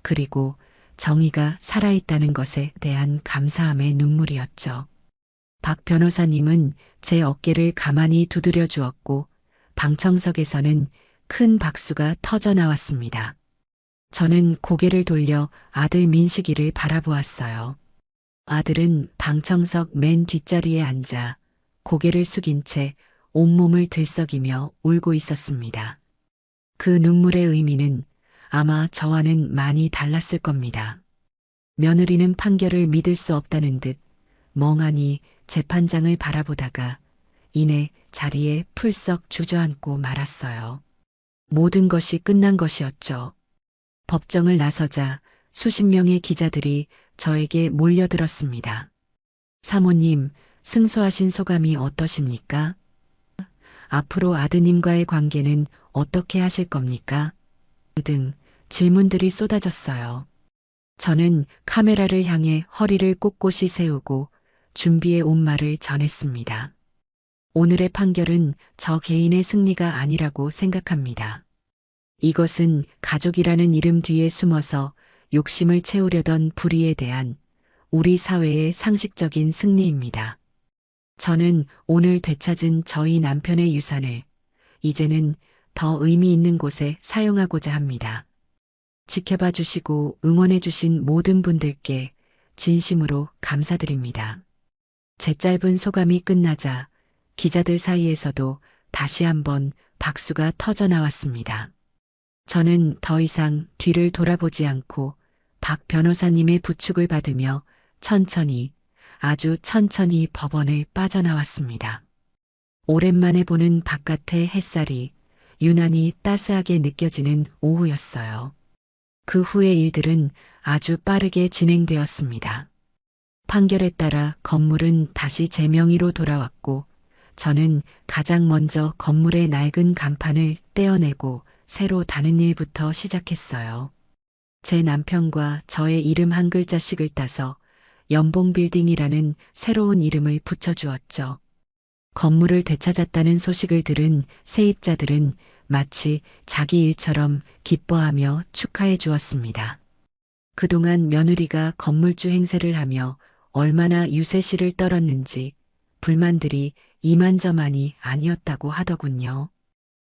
그리고 정의가 살아있다는 것에 대한 감사함의 눈물이었죠. 박 변호사님은 제 어깨를 가만히 두드려 주었고 방청석에서는 큰 박수가 터져 나왔습니다. 저는 고개를 돌려 아들 민식이를 바라보았어요. 아들은 방청석 맨 뒷자리에 앉아 고개를 숙인 채 온몸을 들썩이며 울고 있었습니다. 그 눈물의 의미는 아마 저와는 많이 달랐을 겁니다. 며느리는 판결을 믿을 수 없다는 듯 멍하니 재판장을 바라보다가 이내 자리에 풀썩 주저앉고 말았어요. 모든 것이 끝난 것이었죠. 법정을 나서자 수십 명의 기자들이 저에게 몰려들었습니다. 사모님, 승소하신 소감이 어떠십니까? 앞으로 아드님과의 관계는 어떻게 하실 겁니까? 등 질문들이 쏟아졌어요. 저는 카메라를 향해 허리를 꼿꼿이 세우고 준비해 온 말을 전했습니다. 오늘의 판결은 저 개인의 승리가 아니라고 생각합니다. 이것은 가족이라는 이름 뒤에 숨어서 욕심을 채우려던 불의에 대한 우리 사회의 상식적인 승리입니다. 저는 오늘 되찾은 저희 남편의 유산을 이제는 더 의미 있는 곳에 사용하고자 합니다. 지켜봐 주시고 응원해 주신 모든 분들께 진심으로 감사드립니다. 제 짧은 소감이 끝나자 기자들 사이에서도 다시 한번 박수가 터져 나왔습니다. 저는 더 이상 뒤를 돌아보지 않고 박 변호사님의 부축을 받으며 천천히, 아주 천천히 법원을 빠져나왔습니다. 오랜만에 보는 바깥의 햇살이 유난히 따스하게 느껴지는 오후였어요. 그 후의 일들은 아주 빠르게 진행되었습니다. 판결에 따라 건물은 다시 제 명의로 돌아왔고 저는 가장 먼저 건물의 낡은 간판을 떼어내고 새로 다는 일부터 시작했어요. 제 남편과 저의 이름 한 글자씩을 따서 연봉빌딩이라는 새로운 이름을 붙여주었죠. 건물을 되찾았다는 소식을 들은 세입자들은 마치 자기 일처럼 기뻐하며 축하해 주었습니다. 그동안 며느리가 건물주 행세를 하며 얼마나 유세시를 떨었는지 불만들이 이만저만이 아니었다고 하더군요.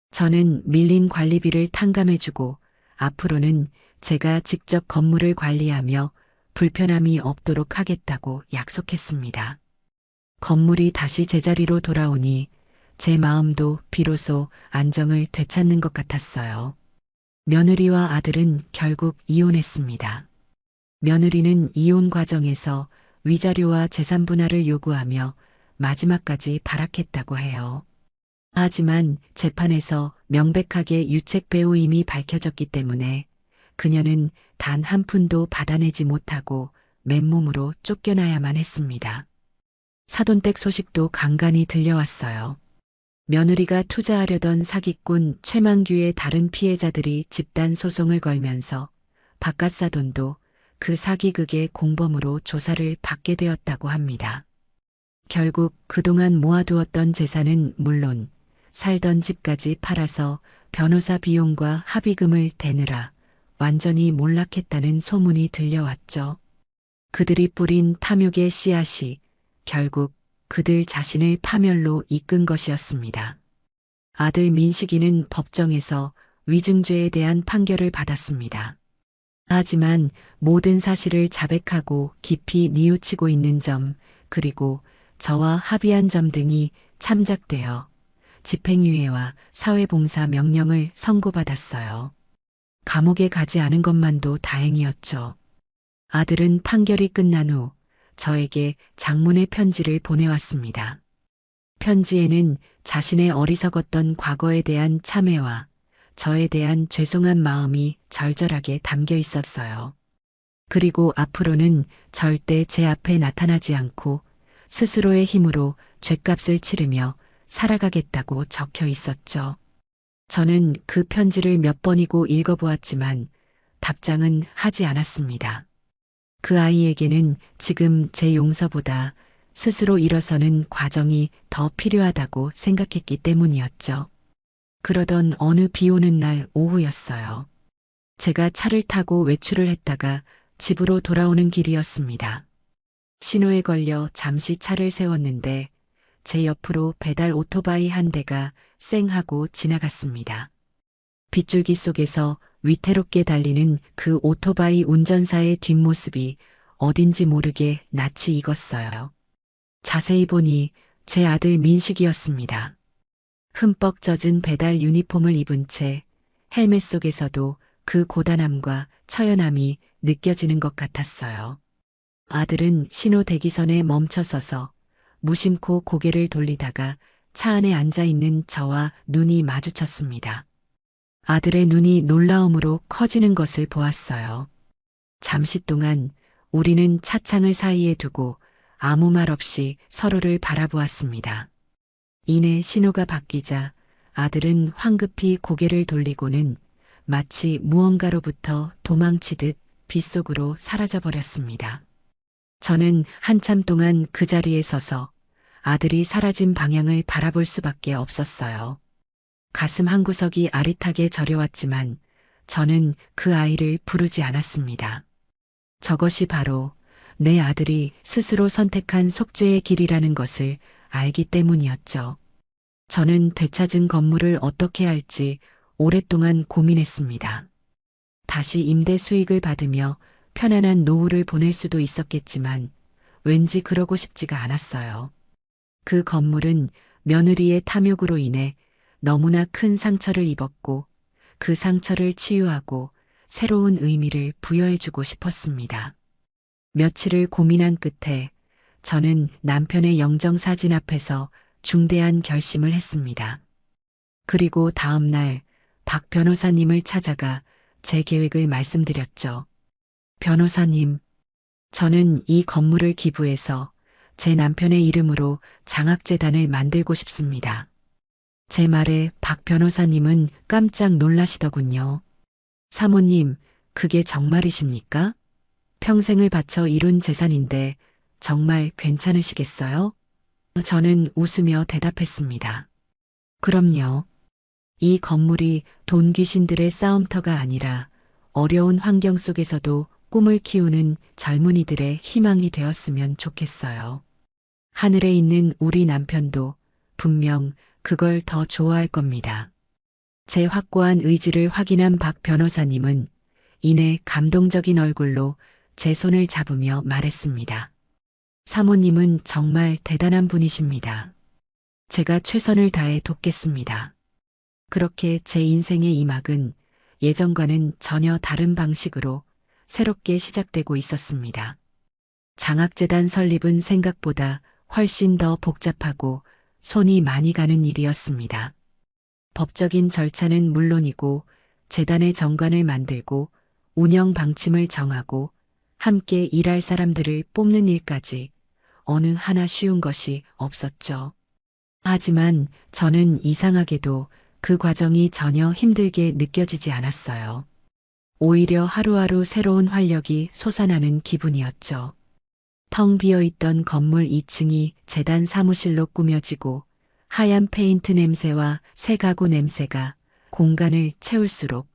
저는 밀린 관리비를 탕감해주고 앞으로는 제가 직접 건물을 관리하며 불편함이 없도록 하겠다고 약속했습니다. 건물이 다시 제자리로 돌아오니 제 마음도 비로소 안정을 되찾는 것 같았어요. 며느리와 아들은 결국 이혼했습니다. 며느리는 이혼 과정에서 위자료와 재산 분할을 요구하며 마지막까지 발악했다고 해요. 하지만 재판에서 명백하게 유책 배우임이 밝혀졌기 때문에 그녀는 단 한 푼도 받아내지 못하고 맨몸으로 쫓겨나야만 했습니다. 사돈댁 소식도 간간히 들려왔어요. 며느리가 투자하려던 사기꾼 최만규의 다른 피해자들이 집단 소송을 걸면서 바깥 사돈도 그 사기극의 공범으로 조사를 받게 되었다고 합니다. 결국 그동안 모아두었던 재산은 물론 살던 집까지 팔아서 변호사 비용과 합의금을 대느라 완전히 몰락했다는 소문이 들려왔죠. 그들이 뿌린 탐욕의 씨앗이 결국 그들 자신을 파멸로 이끈 것이었습니다. 아들 민식이는 법정에서 위증죄에 대한 판결을 받았습니다. 하지만 모든 사실을 자백하고 깊이 뉘우치고 있는 점, 그리고 저와 합의한 점 등이 참작되어 집행유예와 사회봉사 명령을 선고받았어요. 감옥에 가지 않은 것만도 다행이었죠. 아들은 판결이 끝난 후 저에게 장문의 편지를 보내왔습니다. 편지에는 자신의 어리석었던 과거에 대한 참회와 저에 대한 죄송한 마음이 절절하게 담겨 있었어요. 그리고 앞으로는 절대 제 앞에 나타나지 않고 스스로의 힘으로 죗값을 치르며 살아가겠다고 적혀 있었죠. 저는 그 편지를 몇 번이고 읽어보았지만 답장은 하지 않았습니다. 그 아이에게는 지금 제 용서보다 스스로 일어서는 과정이 더 필요하다고 생각했기 때문이었죠. 그러던 어느 비 오는 날 오후였어요. 제가 차를 타고 외출을 했다가 집으로 돌아오는 길이었습니다. 신호에 걸려 잠시 차를 세웠는데 제 옆으로 배달 오토바이 한 대가 쌩 하고 지나갔습니다. 빗줄기 속에서 위태롭게 달리는 그 오토바이 운전사의 뒷모습이 어딘지 모르게 낯이 익었어요. 자세히 보니 제 아들 민식이었습니다. 흠뻑 젖은 배달 유니폼을 입은 채 헬멧 속에서도 그 고단함과 처연함이 느껴지는 것 같았어요. 아들은 신호 대기선에 멈춰서서 무심코 고개를 돌리다가 차 안에 앉아 있는 저와 눈이 마주쳤습니다. 아들의 눈이 놀라움으로 커지는 것을 보았어요. 잠시 동안 우리는 차창을 사이에 두고 아무 말 없이 서로를 바라보았습니다. 이내 신호가 바뀌자 아들은 황급히 고개를 돌리고는 마치 무언가로부터 도망치듯 빗속으로 사라져버렸습니다. 저는 한참 동안 그 자리에 서서 아들이 사라진 방향을 바라볼 수밖에 없었어요. 가슴 한구석이 아릿하게 저려왔지만 저는 그 아이를 부르지 않았습니다. 저것이 바로 내 아들이 스스로 선택한 속죄의 길이라는 것을 알기 때문이었죠. 저는 되찾은 건물을 어떻게 할지 오랫동안 고민했습니다. 다시 임대 수익을 받으며 편안한 노후를 보낼 수도 있었겠지만 왠지 그러고 싶지가 않았어요. 그 건물은 며느리의 탐욕으로 인해 너무나 큰 상처를 입었고 그 상처를 치유하고 새로운 의미를 부여해주고 싶었습니다. 며칠을 고민한 끝에 저는 남편의 영정사진 앞에서 중대한 결심을 했습니다. 그리고 다음 날 박 변호사님을 찾아가 제 계획을 말씀드렸죠. 변호사님, 저는 이 건물을 기부해서 제 남편의 이름으로 장학재단을 만들고 싶습니다. 제 말에 박 변호사님은 깜짝 놀라시더군요. 사모님, 그게 정말이십니까? 평생을 바쳐 이룬 재산인데 정말 괜찮으시겠어요? 저는 웃으며 대답했습니다. 그럼요. 이 건물이 돈 귀신들의 싸움터가 아니라 어려운 환경 속에서도 꿈을 키우는 젊은이들의 희망이 되었으면 좋겠어요. 하늘에 있는 우리 남편도 분명 그걸 더 좋아할 겁니다. 제 확고한 의지를 확인한 박 변호사님은 이내 감동적인 얼굴로 제 손을 잡으며 말했습니다. 사모님은 정말 대단한 분이십니다. 제가 최선을 다해 돕겠습니다. 그렇게 제 인생의 이 막은 예전과는 전혀 다른 방식으로 새롭게 시작되고 있었습니다. 장학재단 설립은 생각보다 훨씬 더 복잡하고 손이 많이 가는 일이었습니다. 법적인 절차는 물론이고 재단의 정관을 만들고 운영 방침을 정하고 함께 일할 사람들을 뽑는 일까지 어느 하나 쉬운 것이 없었죠. 하지만 저는 이상하게도 그 과정이 전혀 힘들게 느껴지지 않았어요. 오히려 하루하루 새로운 활력이 솟아나는 기분이었죠. 텅 비어있던 건물 2층이 재단 사무실로 꾸며지고 하얀 페인트 냄새와 새 가구 냄새가 공간을 채울수록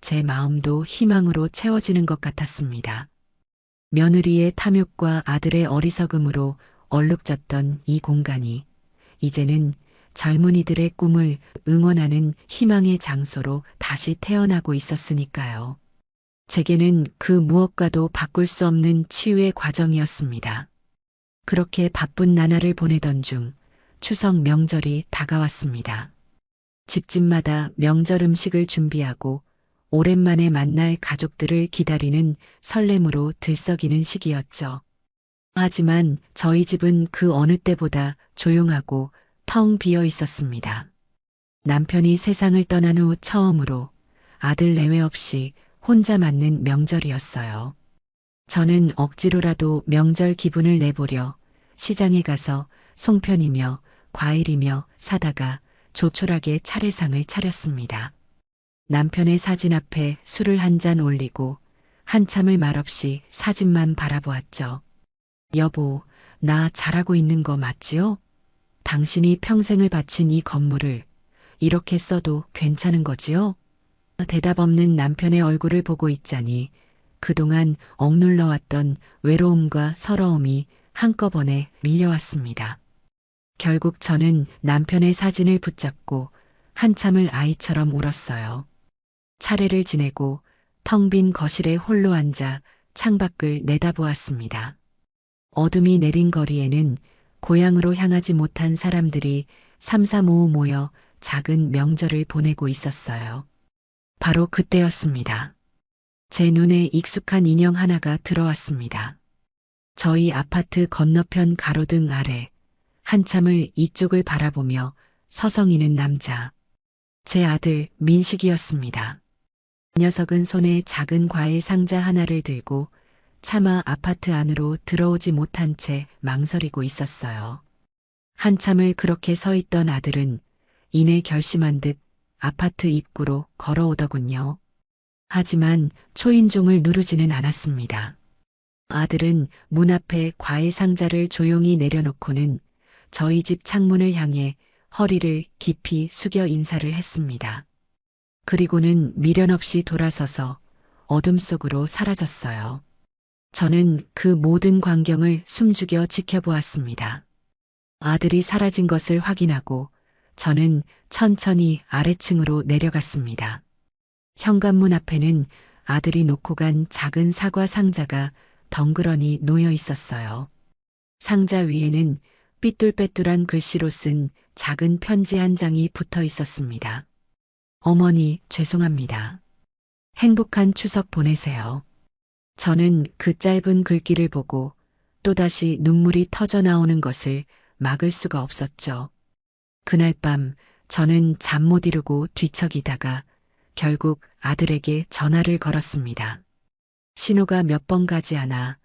제 마음도 희망으로 채워지는 것 같았습니다. 며느리의 탐욕과 아들의 어리석음으로 얼룩졌던 이 공간이 이제는 젊은이들의 꿈을 응원하는 희망의 장소로 다시 태어나고 있었으니까요. 제게는 그 무엇과도 바꿀 수 없는 치유의 과정이었습니다. 그렇게 바쁜 나날을 보내던 중 추석 명절이 다가왔습니다. 집집마다 명절 음식을 준비하고 오랜만에 만날 가족들을 기다리는 설렘으로 들썩이는 시기였죠. 하지만 저희 집은 그 어느 때보다 조용하고 텅 비어 있었습니다. 남편이 세상을 떠난 후 처음으로 아들 내외 없이 혼자 맞는 명절이었어요. 저는 억지로라도 명절 기분을 내보려 시장에 가서 송편이며 과일이며 사다가 조촐하게 차례상을 차렸습니다. 남편의 사진 앞에 술을 한 잔 올리고 한참을 말없이 사진만 바라보았죠. 여보, 나 잘하고 있는 거 맞지요? 당신이 평생을 바친 이 건물을 이렇게 써도 괜찮은 거지요? 대답 없는 남편의 얼굴을 보고 있자니 그동안 억눌러왔던 외로움과 서러움이 한꺼번에 밀려왔습니다. 결국 저는 남편의 사진을 붙잡고 한참을 아이처럼 울었어요. 차례를 지내고 텅 빈 거실에 홀로 앉아 창밖을 내다보았습니다. 어둠이 내린 거리에는 고향으로 향하지 못한 사람들이 삼삼오오 모여 작은 명절을 보내고 있었어요. 바로 그때였습니다. 제 눈에 익숙한 인형 하나가 들어왔습니다. 저희 아파트 건너편 가로등 아래 한참을 이쪽을 바라보며 서성이는 남자. 제 아들 민식이었습니다. 녀석은 손에 작은 과일 상자 하나를 들고 차마 아파트 안으로 들어오지 못한 채 망설이고 있었어요. 한참을 그렇게 서 있던 아들은 이내 결심한 듯 아파트 입구로 걸어오더군요. 하지만 초인종을 누르지는 않았습니다. 아들은 문 앞에 과일 상자를 조용히 내려놓고는 저희 집 창문을 향해 허리를 깊이 숙여 인사를 했습니다. 그리고는 미련 없이 돌아서서 어둠 속으로 사라졌어요. 저는 그 모든 광경을 숨죽여 지켜보았습니다. 아들이 사라진 것을 확인하고 저는 천천히 아래층으로 내려갔습니다. 현관문 앞에는 아들이 놓고 간 작은 사과 상자가 덩그러니 놓여 있었어요. 상자 위에는 삐뚤빼뚤한 글씨로 쓴 작은 편지 한 장이 붙어 있었습니다. 어머니, 죄송합니다. 행복한 추석 보내세요. 저는 그 짧은 글귀를 보고 또다시 눈물이 터져 나오는 것을 막을 수가 없었죠. 그날 밤 저는 잠 못 이루고 뒤척이다가 결국 아들에게 전화를 걸었습니다. 신호가 몇 번 가지 않아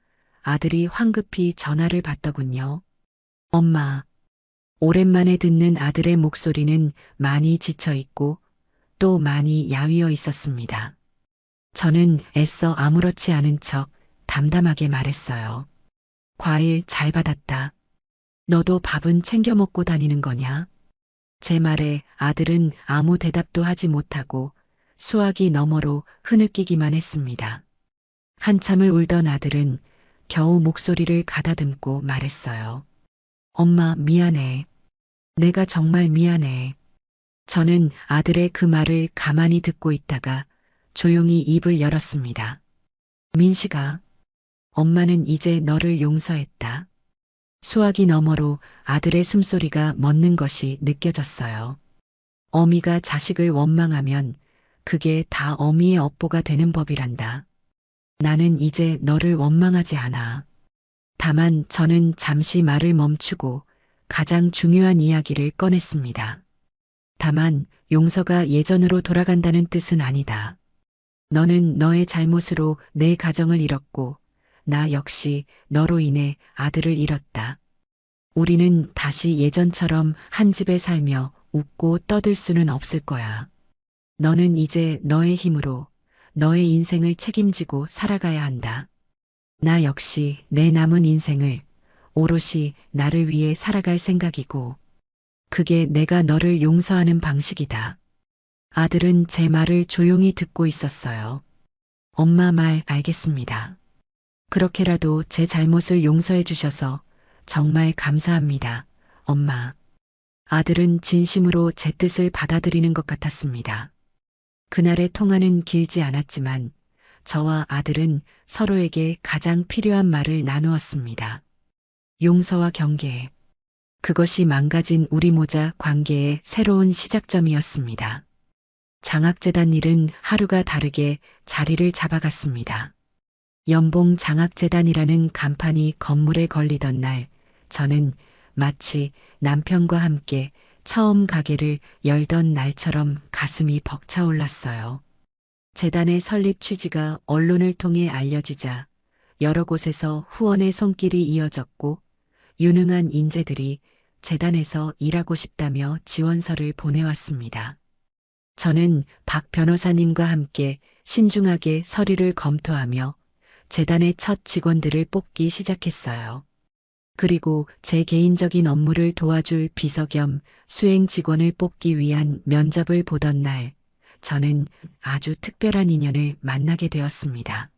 아들이 황급히 전화를 받더군요. 엄마. 오랜만에 듣는 아들의 목소리는 많이 지쳐 있고 또 많이 야위어 있었습니다. 저는 애써 아무렇지 않은 척 담담하게 말했어요. 과일 잘 받았다. 너도 밥은 챙겨 먹고 다니는 거냐? 제 말에 아들은 아무 대답도 하지 못하고 수화기 너머로 흐느끼기만 했습니다. 한참을 울던 아들은 겨우 목소리를 가다듬고 말했어요. 엄마, 미안해. 내가 정말 미안해. 저는 아들의 그 말을 가만히 듣고 있다가 조용히 입을 열었습니다. 민식아, 엄마는 이제 너를 용서했다. 수화기 너머로 아들의 숨소리가 멎는 것이 느껴졌어요. 어미가 자식을 원망하면 그게 다 어미의 업보가 되는 법이란다. 나는 이제 너를 원망하지 않아. 다만 저는 잠시 말을 멈추고 가장 중요한 이야기를 꺼냈습니다. 다만 용서가 예전으로 돌아간다는 뜻은 아니다. 너는 너의 잘못으로 내 가정을 잃었고 나 역시 너로 인해 아들을 잃었다. 우리는 다시 예전처럼 한 집에 살며 웃고 떠들 수는 없을 거야. 너는 이제 너의 힘으로 너의 인생을 책임지고 살아가야 한다. 나 역시 내 남은 인생을 오롯이 나를 위해 살아갈 생각이고 그게 내가 너를 용서하는 방식이다. 아들은 제 말을 조용히 듣고 있었어요. 엄마 말 알겠습니다. 그렇게라도 제 잘못을 용서해 주셔서 정말 감사합니다. 엄마. 아들은 진심으로 제 뜻을 받아들이는 것 같았습니다. 그날의 통화는 길지 않았지만 저와 아들은 서로에게 가장 필요한 말을 나누었습니다. 용서와 경계. 그것이 망가진 우리 모자 관계의 새로운 시작점이었습니다. 장학재단 일은 하루가 다르게 자리를 잡아갔습니다. 연봉 장학재단이라는 간판이 건물에 걸리던 날, 저는 마치 남편과 함께 처음 가게를 열던 날처럼 가슴이 벅차올랐어요. 재단의 설립 취지가 언론을 통해 알려지자 여러 곳에서 후원의 손길이 이어졌고 유능한 인재들이 재단에서 일하고 싶다며 지원서를 보내왔습니다. 저는 박 변호사님과 함께 신중하게 서류를 검토하며 재단의 첫 직원들을 뽑기 시작했어요. 그리고 제 개인적인 업무를 도와줄 비서 겸 수행 직원을 뽑기 위한 면접을 보던 날, 저는 아주 특별한 인연을 만나게 되었습니다.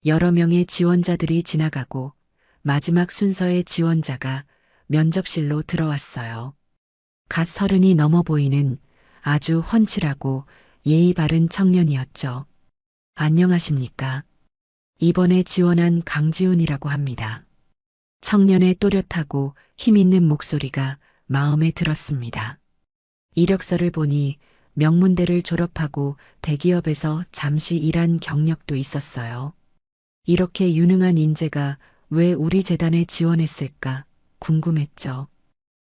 여러 명의 지원자들이 지나가고 마지막 순서의 지원자가 면접실로 들어왔어요. 갓 30이 넘어 보이는 아주 훤칠하고 예의 바른 청년이었죠. 안녕하십니까. 이번에 지원한 강지훈이라고 합니다. 청년의 또렷하고 힘있는 목소리가 마음에 들었습니다. 이력서를 보니 명문대를 졸업하고 대기업에서 잠시 일한 경력도 있었어요. 이렇게 유능한 인재가 왜 우리 재단에 지원했을까 궁금했죠.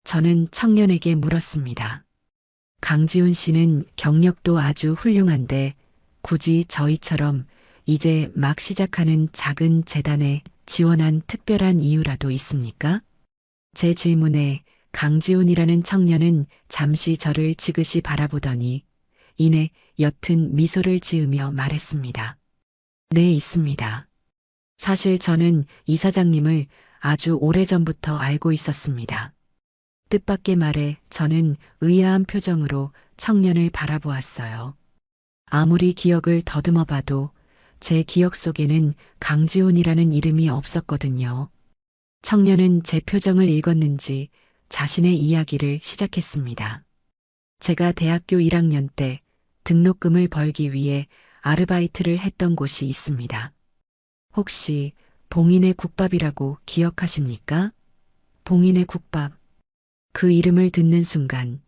저는 청년에게 물었습니다. 강지훈 씨는 경력도 아주 훌륭한데 굳이 저희처럼 이제 막 시작하는 작은 재단에 지원한 특별한 이유라도 있습니까? 제 질문에 강지훈이라는 청년은 잠시 저를 지그시 바라보더니 이내 옅은 미소를 지으며 말했습니다. 네, 있습니다. 사실 저는 이사장님을 아주 오래전부터 알고 있었습니다. 뜻밖의 말에 저는 의아한 표정으로 청년을 바라보았어요. 아무리 기억을 더듬어 봐도 제 기억 속에는 강지훈이라는 이름이 없었거든요. 청년은 제 표정을 읽었는지 자신의 이야기를 시작했습니다. 제가 대학교 1학년 때 등록금을 벌기 위해 아르바이트를 했던 곳이 있습니다. 혹시 봉인의 국밥이라고 기억하십니까? 봉인의 국밥. 그 이름을 듣는 순간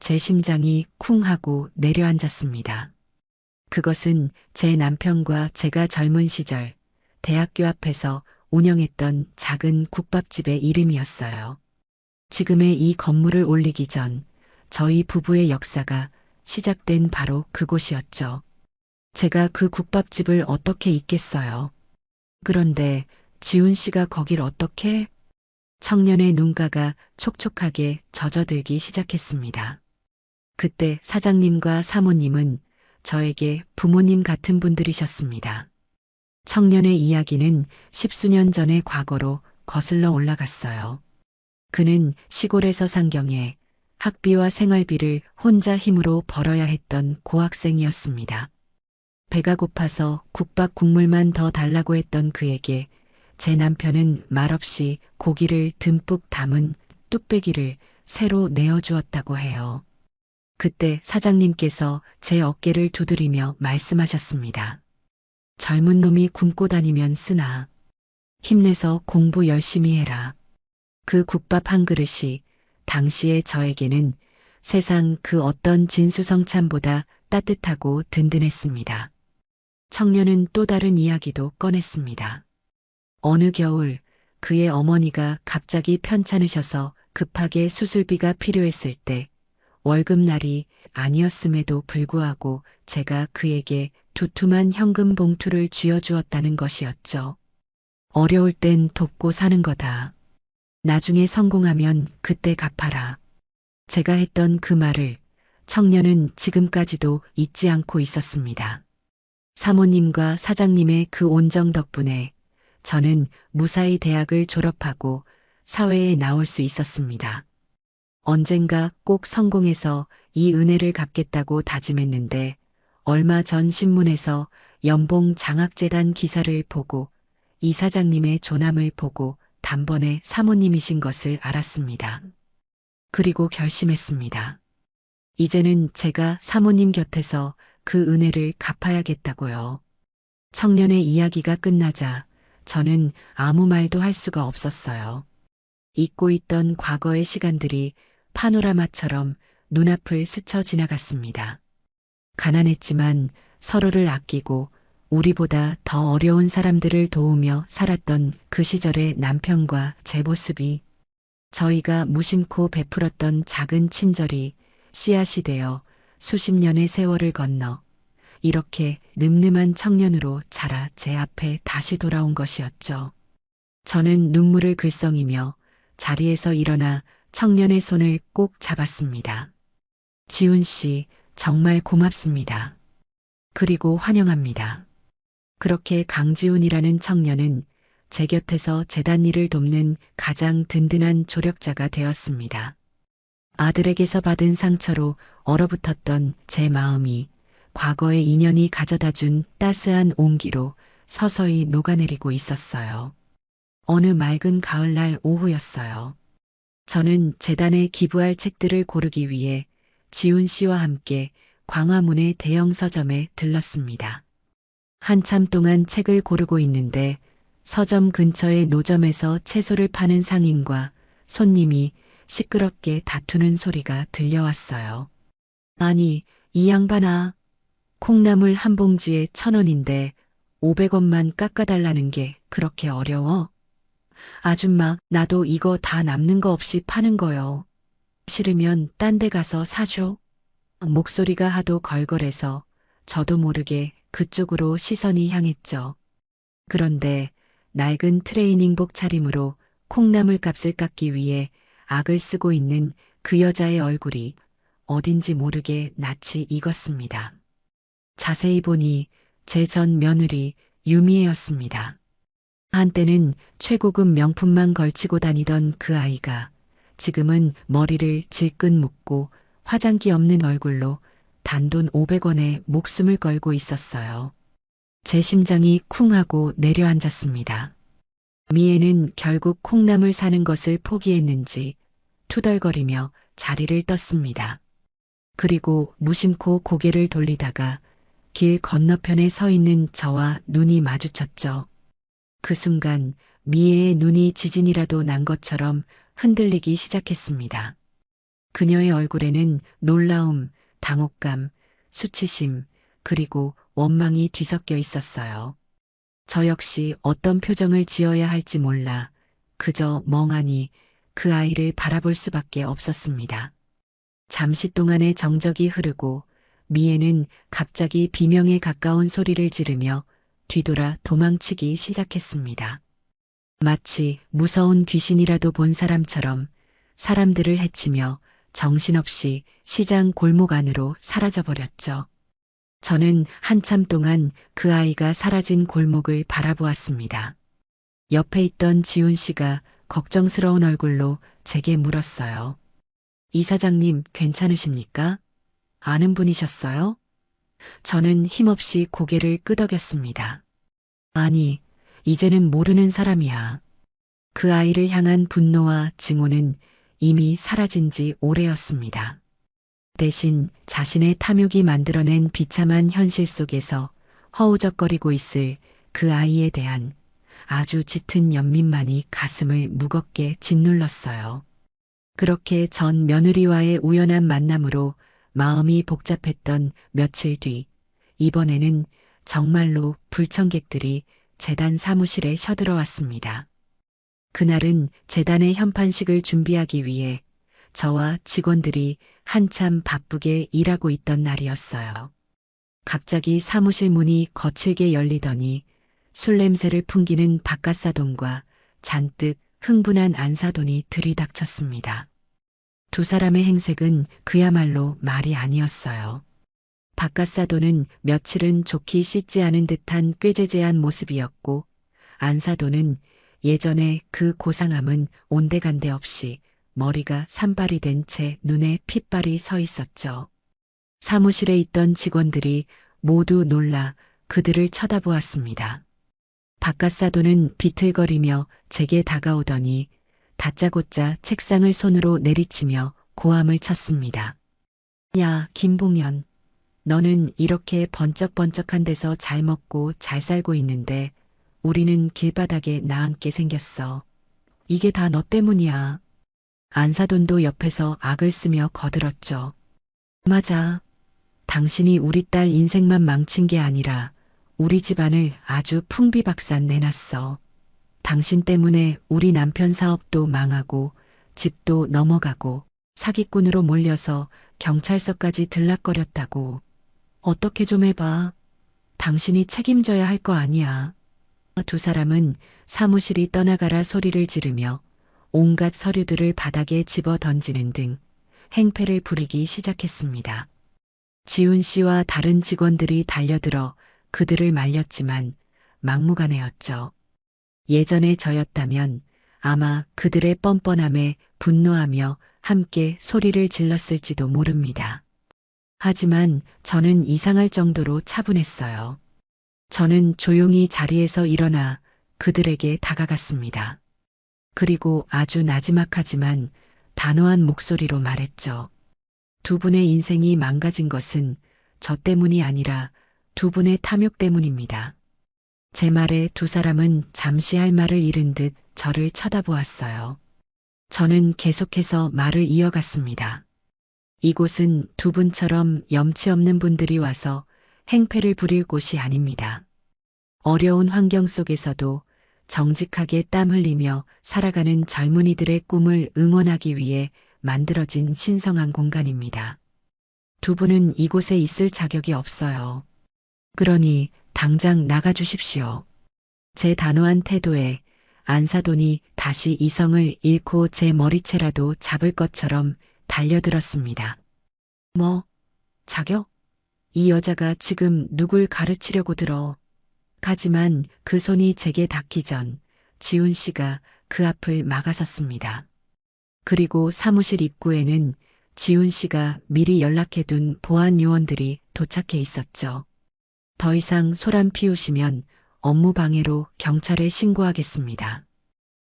제 심장이 쿵 하고 내려앉았습니다. 그것은 제 남편과 제가 젊은 시절 대학교 앞에서 운영했던 작은 국밥집의 이름이었어요. 지금의 이 건물을 올리기 전 저희 부부의 역사가 시작된 바로 그곳이었죠. 제가 그 국밥집을 어떻게 잊겠어요. 그런데 지훈 씨가 거길 어떻게? 청년의 눈가가 촉촉하게 젖어들기 시작했습니다. 그때 사장님과 사모님은 저에게 부모님 같은 분들이셨습니다. 청년의 이야기는 10수년 전의 과거로 거슬러 올라갔어요. 그는 시골에서 상경해 학비와 생활비를 혼자 힘으로 벌어야 했던 고학생이었습니다. 배가 고파서 국밥 국물만 더 달라고 했던 그에게 제 남편은 말없이 고기를 듬뿍 담은 뚝배기를 새로 내어주었다고 해요. 그때 사장님께서 제 어깨를 두드리며 말씀하셨습니다. 젊은 놈이 굶고 다니면 쓰나. 힘내서 공부 열심히 해라. 그 국밥 한 그릇이 당시의 저에게는 세상 그 어떤 진수성찬보다 따뜻하고 든든했습니다. 청년은 또 다른 이야기도 꺼냈습니다. 어느 겨울 그의 어머니가 갑자기 편찮으셔서 급하게 수술비가 필요했을 때 월급날이 아니었음에도 불구하고 제가 그에게 두툼한 현금 봉투를 쥐어주었다는 것이었죠. 어려울 땐 돕고 사는 거다. 나중에 성공하면 그때 갚아라. 제가 했던 그 말을 청년은 지금까지도 잊지 않고 있었습니다. 사모님과 사장님의 그 온정 덕분에 저는 무사히 대학을 졸업하고 사회에 나올 수 있었습니다. 언젠가 꼭 성공해서 이 은혜를 갚겠다고 다짐했는데 얼마 전 신문에서 연봉 장학재단 기사를 보고 이 사장님의 조남을 보고 단번에 사모님이신 것을 알았습니다. 그리고 결심했습니다. 이제는 제가 사모님 곁에서 그 은혜를 갚아야겠다고요. 청년의 이야기가 끝나자 저는 아무 말도 할 수가 없었어요. 잊고 있던 과거의 시간들이 파노라마처럼 눈앞을 스쳐 지나갔습니다. 가난했지만 서로를 아끼고 우리보다 더 어려운 사람들을 도우며 살았던 그 시절의 남편과 제 모습이 저희가 무심코 베풀었던 작은 친절이 씨앗이 되어 수십 년의 세월을 건너 이렇게 늠름한 청년으로 자라 제 앞에 다시 돌아온 것이었죠. 저는 눈물을 글썽이며 자리에서 일어나 청년의 손을 꼭 잡았습니다. 지훈 씨, 정말 고맙습니다. 그리고 환영합니다. 그렇게 강지훈이라는 청년은 제 곁에서 재단 일을 돕는 가장 든든한 조력자가 되었습니다. 아들에게서 받은 상처로 얼어붙었던 제 마음이 과거의 인연이 가져다준 따스한 온기로 서서히 녹아내리고 있었어요. 어느 맑은 가을날 오후였어요. 저는 재단에 기부할 책들을 고르기 위해 지훈 씨와 함께 광화문의 대형 서점에 들렀습니다. 한참 동안 책을 고르고 있는데 서점 근처의 노점에서 채소를 파는 상인과 손님이 시끄럽게 다투는 소리가 들려왔어요. 아니, 이 양반아. 콩나물 한 봉지에 1,000원인데 500원만 깎아달라는 게 그렇게 어려워? 아줌마, 나도 이거 다 남는 거 없이 파는 거요. 싫으면 딴 데 가서 사줘. 목소리가 하도 걸걸해서 저도 모르게 그쪽으로 시선이 향했죠. 그런데 낡은 트레이닝복 차림으로 콩나물 값을 깎기 위해 악을 쓰고 있는 그 여자의 얼굴이 어딘지 모르게 낯이 익었습니다. 자세히 보니 제 전 며느리 유미애였습니다. 한때는 최고급 명품만 걸치고 다니던 그 아이가 지금은 머리를 질끈 묶고 화장기 없는 얼굴로 단돈 500원에 목숨을 걸고 있었어요. 제 심장이 쿵 하고 내려앉았습니다. 미애는 결국 콩나물 사는 것을 포기했는지 투덜거리며 자리를 떴습니다. 그리고 무심코 고개를 돌리다가 길 건너편에 서 있는 저와 눈이 마주쳤죠. 그 순간 미애의 눈이 지진이라도 난 것처럼 흔들리기 시작했습니다. 그녀의 얼굴에는 놀라움, 당혹감, 수치심, 그리고 원망이 뒤섞여 있었어요. 저 역시 어떤 표정을 지어야 할지 몰라 그저 멍하니 그 아이를 바라볼 수밖에 없었습니다. 잠시 동안의 정적이 흐르고 미애는 갑자기 비명에 가까운 소리를 지르며 뒤돌아 도망치기 시작했습니다. 마치 무서운 귀신이라도 본 사람처럼 사람들을 해치며 정신없이 시장 골목 안으로 사라져버렸죠. 저는 한참 동안 그 아이가 사라진 골목을 바라보았습니다. 옆에 있던 지훈 씨가 걱정스러운 얼굴로 제게 물었어요. 이 사장님 괜찮으십니까? 아는 분이셨어요? 저는 힘없이 고개를 끄덕였습니다. 아니, 이제는 모르는 사람이야. 그 아이를 향한 분노와 증오는 이미 사라진 지 오래였습니다. 대신 자신의 탐욕이 만들어낸 비참한 현실 속에서 허우적거리고 있을 그 아이에 대한 아주 짙은 연민만이 가슴을 무겁게 짓눌렀어요. 그렇게 전 며느리와의 우연한 만남으로 마음이 복잡했던 며칠 뒤, 이번에는 정말로 불청객들이 재단 사무실에 쳐들어왔습니다. 그날은 재단의 현판식을 준비하기 위해 저와 직원들이 한참 바쁘게 일하고 있던 날이었어요. 갑자기 사무실 문이 거칠게 열리더니 술 냄새를 풍기는 박갓사돈과 잔뜩 흥분한 안사돈이 들이닥쳤습니다. 두 사람의 행색은 그야말로 말이 아니었어요. 박갓사돈은 며칠은 좋게 씻지 않은 듯한 꾀죄죄한 모습이었고, 안사돈은 예전에 그 고상함은 온데간데 없이 머리가 산발이 된 채 눈에 핏발이 서 있었죠. 사무실에 있던 직원들이 모두 놀라 그들을 쳐다보았습니다. 박갓사돈은 비틀거리며 제게 다가오더니 다짜고짜 책상을 손으로 내리치며 고함을 쳤습니다. 야, 김봉연. 너는 이렇게 번쩍번쩍한 데서 잘 먹고 잘 살고 있는데 우리는 길바닥에 나앉게 생겼어. 이게 다 너 때문이야. 안사돈도 옆에서 악을 쓰며 거들었죠. 맞아. 당신이 우리 딸 인생만 망친 게 아니라 우리 집안을 아주 풍비박산 내놨어. 당신 때문에 우리 남편 사업도 망하고 집도 넘어가고 사기꾼으로 몰려서 경찰서까지 들락거렸다고. 어떻게 좀 해봐. 당신이 책임져야 할 거 아니야. 두 사람은 사무실이 떠나가라 소리를 지르며 온갖 서류들을 바닥에 집어 던지는 등 행패를 부리기 시작했습니다. 지훈 씨와 다른 직원들이 달려들어 그들을 말렸지만 막무가내였죠. 예전에 저였다면 아마 그들의 뻔뻔함에 분노하며 함께 소리를 질렀을지도 모릅니다. 하지만 저는 이상할 정도로 차분했어요. 저는 조용히 자리에서 일어나 그들에게 다가갔습니다. 그리고 아주 나지막하지만 단호한 목소리로 말했죠. 두 분의 인생이 망가진 것은 저 때문이 아니라 두 분의 탐욕 때문입니다. 제 말에 두 사람은 잠시 할 말을 잃은 듯 저를 쳐다보았어요. 저는 계속해서 말을 이어갔습니다. 이곳은 두 분처럼 염치 없는 분들이 와서 행패를 부릴 곳이 아닙니다. 어려운 환경 속에서도 정직하게 땀 흘리며 살아가는 젊은이들의 꿈을 응원하기 위해 만들어진 신성한 공간입니다. 두 분은 이곳에 있을 자격이 없어요. 그러니 당장 나가주십시오. 제 단호한 태도에 안사돈이 다시 이성을 잃고 제 머리채라도 잡을 것처럼 달려들었습니다. 뭐? 자격? 이 여자가 지금 누굴 가르치려고 들어. 하지만 그 손이 제게 닿기 전 지훈 씨가 그 앞을 막아섰습니다. 그리고 사무실 입구에는 지훈 씨가 미리 연락해둔 보안 요원들이 도착해 있었죠. 더 이상 소란 피우시면 업무 방해로 경찰에 신고하겠습니다.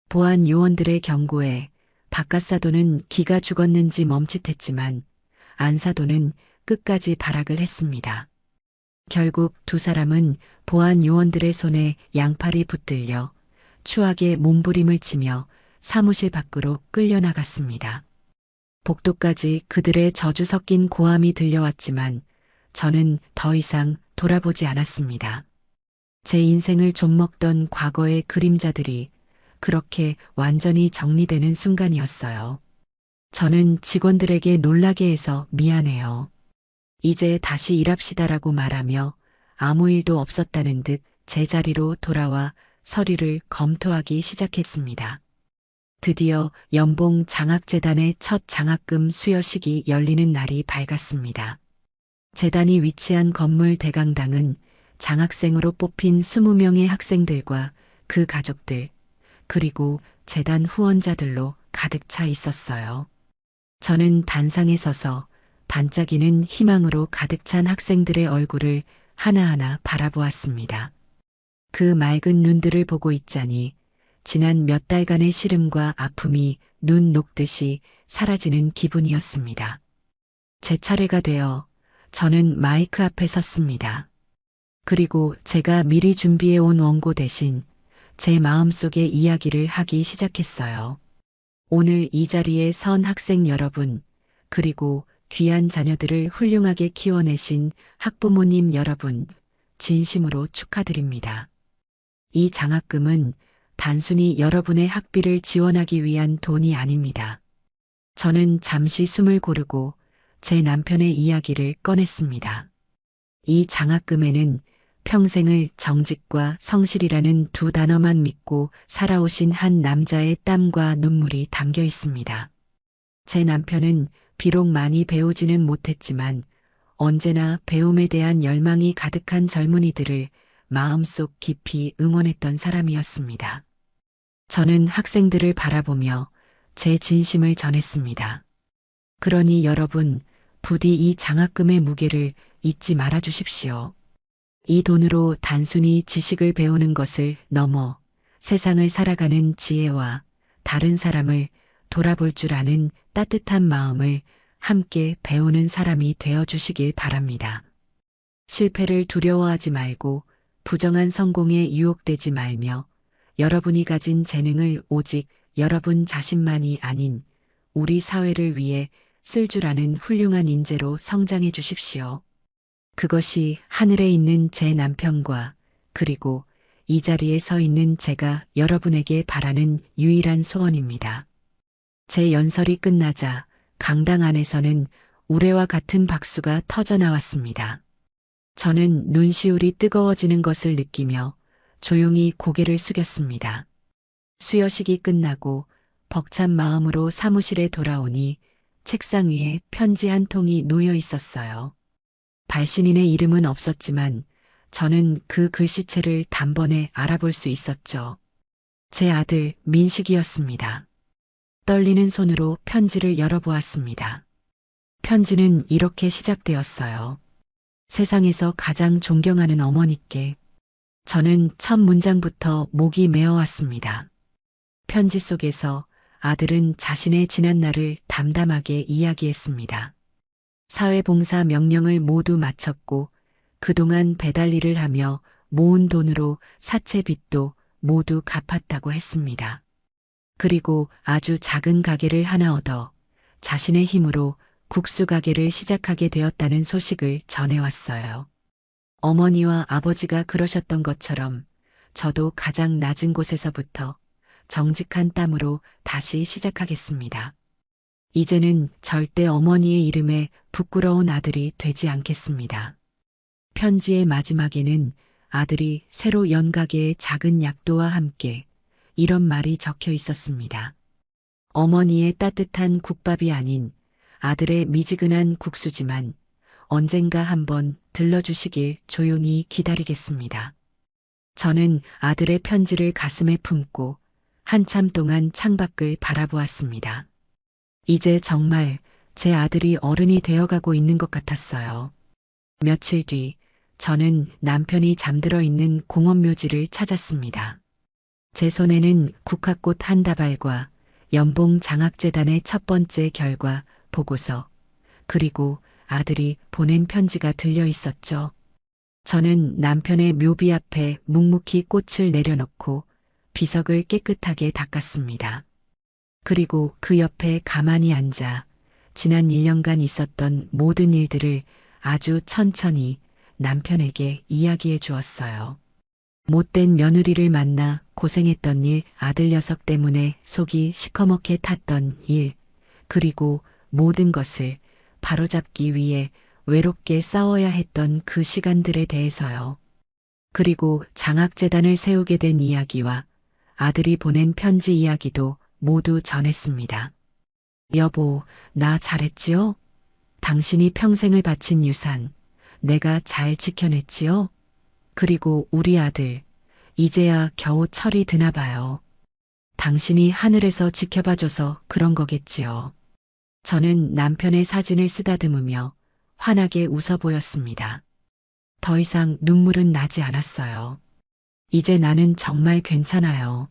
보안 요원들의 경고에 박갓사돈은 기가 죽었는지 멈칫했지만 안사돈은 끝까지 발악을 했습니다. 결국 두 사람은 보안 요원들의 손에 양팔이 붙들려 추하게 몸부림을 치며 사무실 밖으로 끌려나갔습니다. 복도까지 그들의 저주 섞인 고함이 들려왔지만 저는 더 이상 돌아보지 않았습니다. 제 인생을 좀먹던 과거의 그림자들이 그렇게 완전히 정리되는 순간이었어요. 저는 직원들에게 놀라게 해서 미안해요. 이제 다시 일합시다라고 말하며 아무 일도 없었다는 듯 제자리로 돌아와 서류를 검토하기 시작했습니다. 드디어 연봉 장학재단의 첫 장학금 수여식이 열리는 날이 밝았습니다. 재단이 위치한 건물 대강당은 장학생으로 뽑힌 20명의 학생들과 그 가족들, 그리고 재단 후원자들로 가득 차 있었어요. 저는 단상에 서서 반짝이는 희망으로 가득 찬 학생들의 얼굴을 하나하나 바라보았습니다. 그 맑은 눈들을 보고 있자니 지난 몇 달간의 시름과 아픔이 눈 녹듯이 사라지는 기분이었습니다. 제 차례가 되어 저는 마이크 앞에 섰습니다. 그리고 제가 미리 준비해 온 원고 대신 제 마음속의 이야기를 하기 시작했어요. 오늘 이 자리에 선 학생 여러분, 그리고 귀한 자녀들을 훌륭하게 키워내신 학부모님 여러분, 진심으로 축하드립니다. 이 장학금은 단순히 여러분의 학비를 지원하기 위한 돈이 아닙니다. 저는 잠시 숨을 고르고 제 남편의 이야기를 꺼냈습니다. 이 장학금에는 평생을 정직과 성실이라는 두 단어만 믿고 살아오신 한 남자의 땀과 눈물이 담겨 있습니다. 제 남편은 비록 많이 배우지는 못했지만 언제나 배움에 대한 열망이 가득한 젊은이들을 마음속 깊이 응원했던 사람이었습니다. 저는 학생들을 바라보며 제 진심을 전했습니다. 그러니 여러분, 부디 이 장학금의 무게를 잊지 말아 주십시오. 이 돈으로 단순히 지식을 배우는 것을 넘어 세상을 살아가는 지혜와 다른 사람을 돌아볼 줄 아는 따뜻한 마음을 함께 배우는 사람이 되어 주시길 바랍니다. 실패를 두려워하지 말고 부정한 성공에 유혹되지 말며 여러분이 가진 재능을 오직 여러분 자신만이 아닌 우리 사회를 위해 쓸 줄 아는 훌륭한 인재로 성장해 주십시오. 그것이 하늘에 있는 제 남편과 그리고 이 자리에 서 있는 제가 여러분에게 바라는 유일한 소원입니다. 제 연설이 끝나자 강당 안에서는 우레와 같은 박수가 터져 나왔습니다. 저는 눈시울이 뜨거워지는 것을 느끼며 조용히 고개를 숙였습니다. 수여식이 끝나고 벅찬 마음으로 사무실에 돌아오니 책상 위에 편지 한 통이 놓여 있었어요. 발신인의 이름은 없었지만 저는 그 글씨체를 단번에 알아볼 수 있었죠. 제 아들 민식이었습니다. 떨리는 손으로 편지를 열어보았습니다. 편지는 이렇게 시작되었어요. 세상에서 가장 존경하는 어머니께. 저는 첫 문장부터 목이 메어왔습니다. 편지 속에서 아들은 자신의 지난 날을 담담하게 이야기했습니다. 사회봉사 명령을 모두 마쳤고 그동안 배달 일을 하며 모은 돈으로 사채 빚도 모두 갚았다고 했습니다. 그리고 아주 작은 가게를 하나 얻어 자신의 힘으로 국수 가게를 시작하게 되었다는 소식을 전해왔어요. 어머니와 아버지가 그러셨던 것처럼 저도 가장 낮은 곳에서부터 정직한 땀으로 다시 시작하겠습니다. 이제는 절대 어머니의 이름에 부끄러운 아들이 되지 않겠습니다. 편지의 마지막에는 아들이 새로 연 가게의 작은 약도와 함께 이런 말이 적혀 있었습니다. 어머니의 따뜻한 국밥이 아닌 아들의 미지근한 국수지만 언젠가 한번 들러주시길 조용히 기다리겠습니다. 저는 아들의 편지를 가슴에 품고 한참 동안 창밖을 바라보았습니다. 이제 정말 제 아들이 어른이 되어가고 있는 것 같았어요. 며칠 뒤 저는 남편이 잠들어 있는 공원묘지를 찾았습니다. 제 손에는 국화꽃 한 다발과 연봉 장학재단의 첫 번째 결과 보고서 그리고 아들이 보낸 편지가 들려 있었죠. 저는 남편의 묘비 앞에 묵묵히 꽃을 내려놓고 비석을 깨끗하게 닦았습니다. 그리고 그 옆에 가만히 앉아 지난 1년간 있었던 모든 일들을 아주 천천히 남편에게 이야기해 주었어요. 못된 며느리를 만나 고생했던 일, 아들 녀석 때문에 속이 시커멓게 탔던 일, 그리고 모든 것을 바로잡기 위해 외롭게 싸워야 했던 그 시간들에 대해서요. 그리고 장학재단을 세우게 된 이야기와 아들이 보낸 편지 이야기도 모두 전했습니다. 여보, 나 잘했지요? 당신이 평생을 바친 유산, 내가 잘 지켜냈지요? 그리고 우리 아들, 이제야 겨우 철이 드나 봐요. 당신이 하늘에서 지켜봐줘서 그런 거겠지요. 저는 남편의 사진을 쓰다듬으며 환하게 웃어 보였습니다. 더 이상 눈물은 나지 않았어요. 이제 나는 정말 괜찮아요.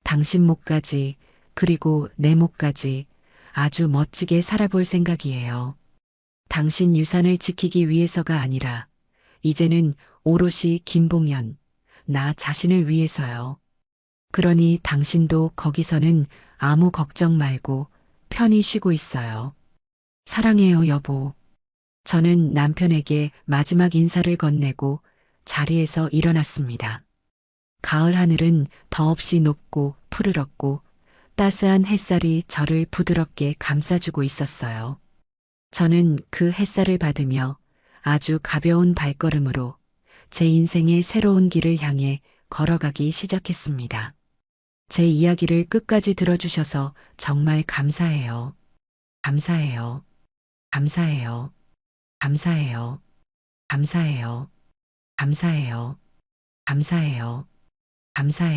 당신 목까지, 그리고 내 목까지 아주 멋지게 살아볼 생각이에요. 당신 유산을 지키기 위해서가 아니라, 이제는 오롯이 김봉현, 나 자신을 위해서요. 그러니 당신도 거기서는 아무 걱정 말고 편히 쉬고 있어요. 사랑해요, 여보. 저는 남편에게 마지막 인사를 건네고 자리에서 일어났습니다. 가을 하늘은 더없이 높고 푸르렀고 따스한 햇살이 저를 부드럽게 감싸주고 있었어요. 저는 그 햇살을 받으며 아주 가벼운 발걸음으로 제 인생의 새로운 길을 향해 걸어가기 시작했습니다. 제 이야기를 끝까지 들어주셔서 정말 감사해요. 감사해요. 감사해요. 감사해요. 감사해요. 감사해요. 감사해요. 감사해요.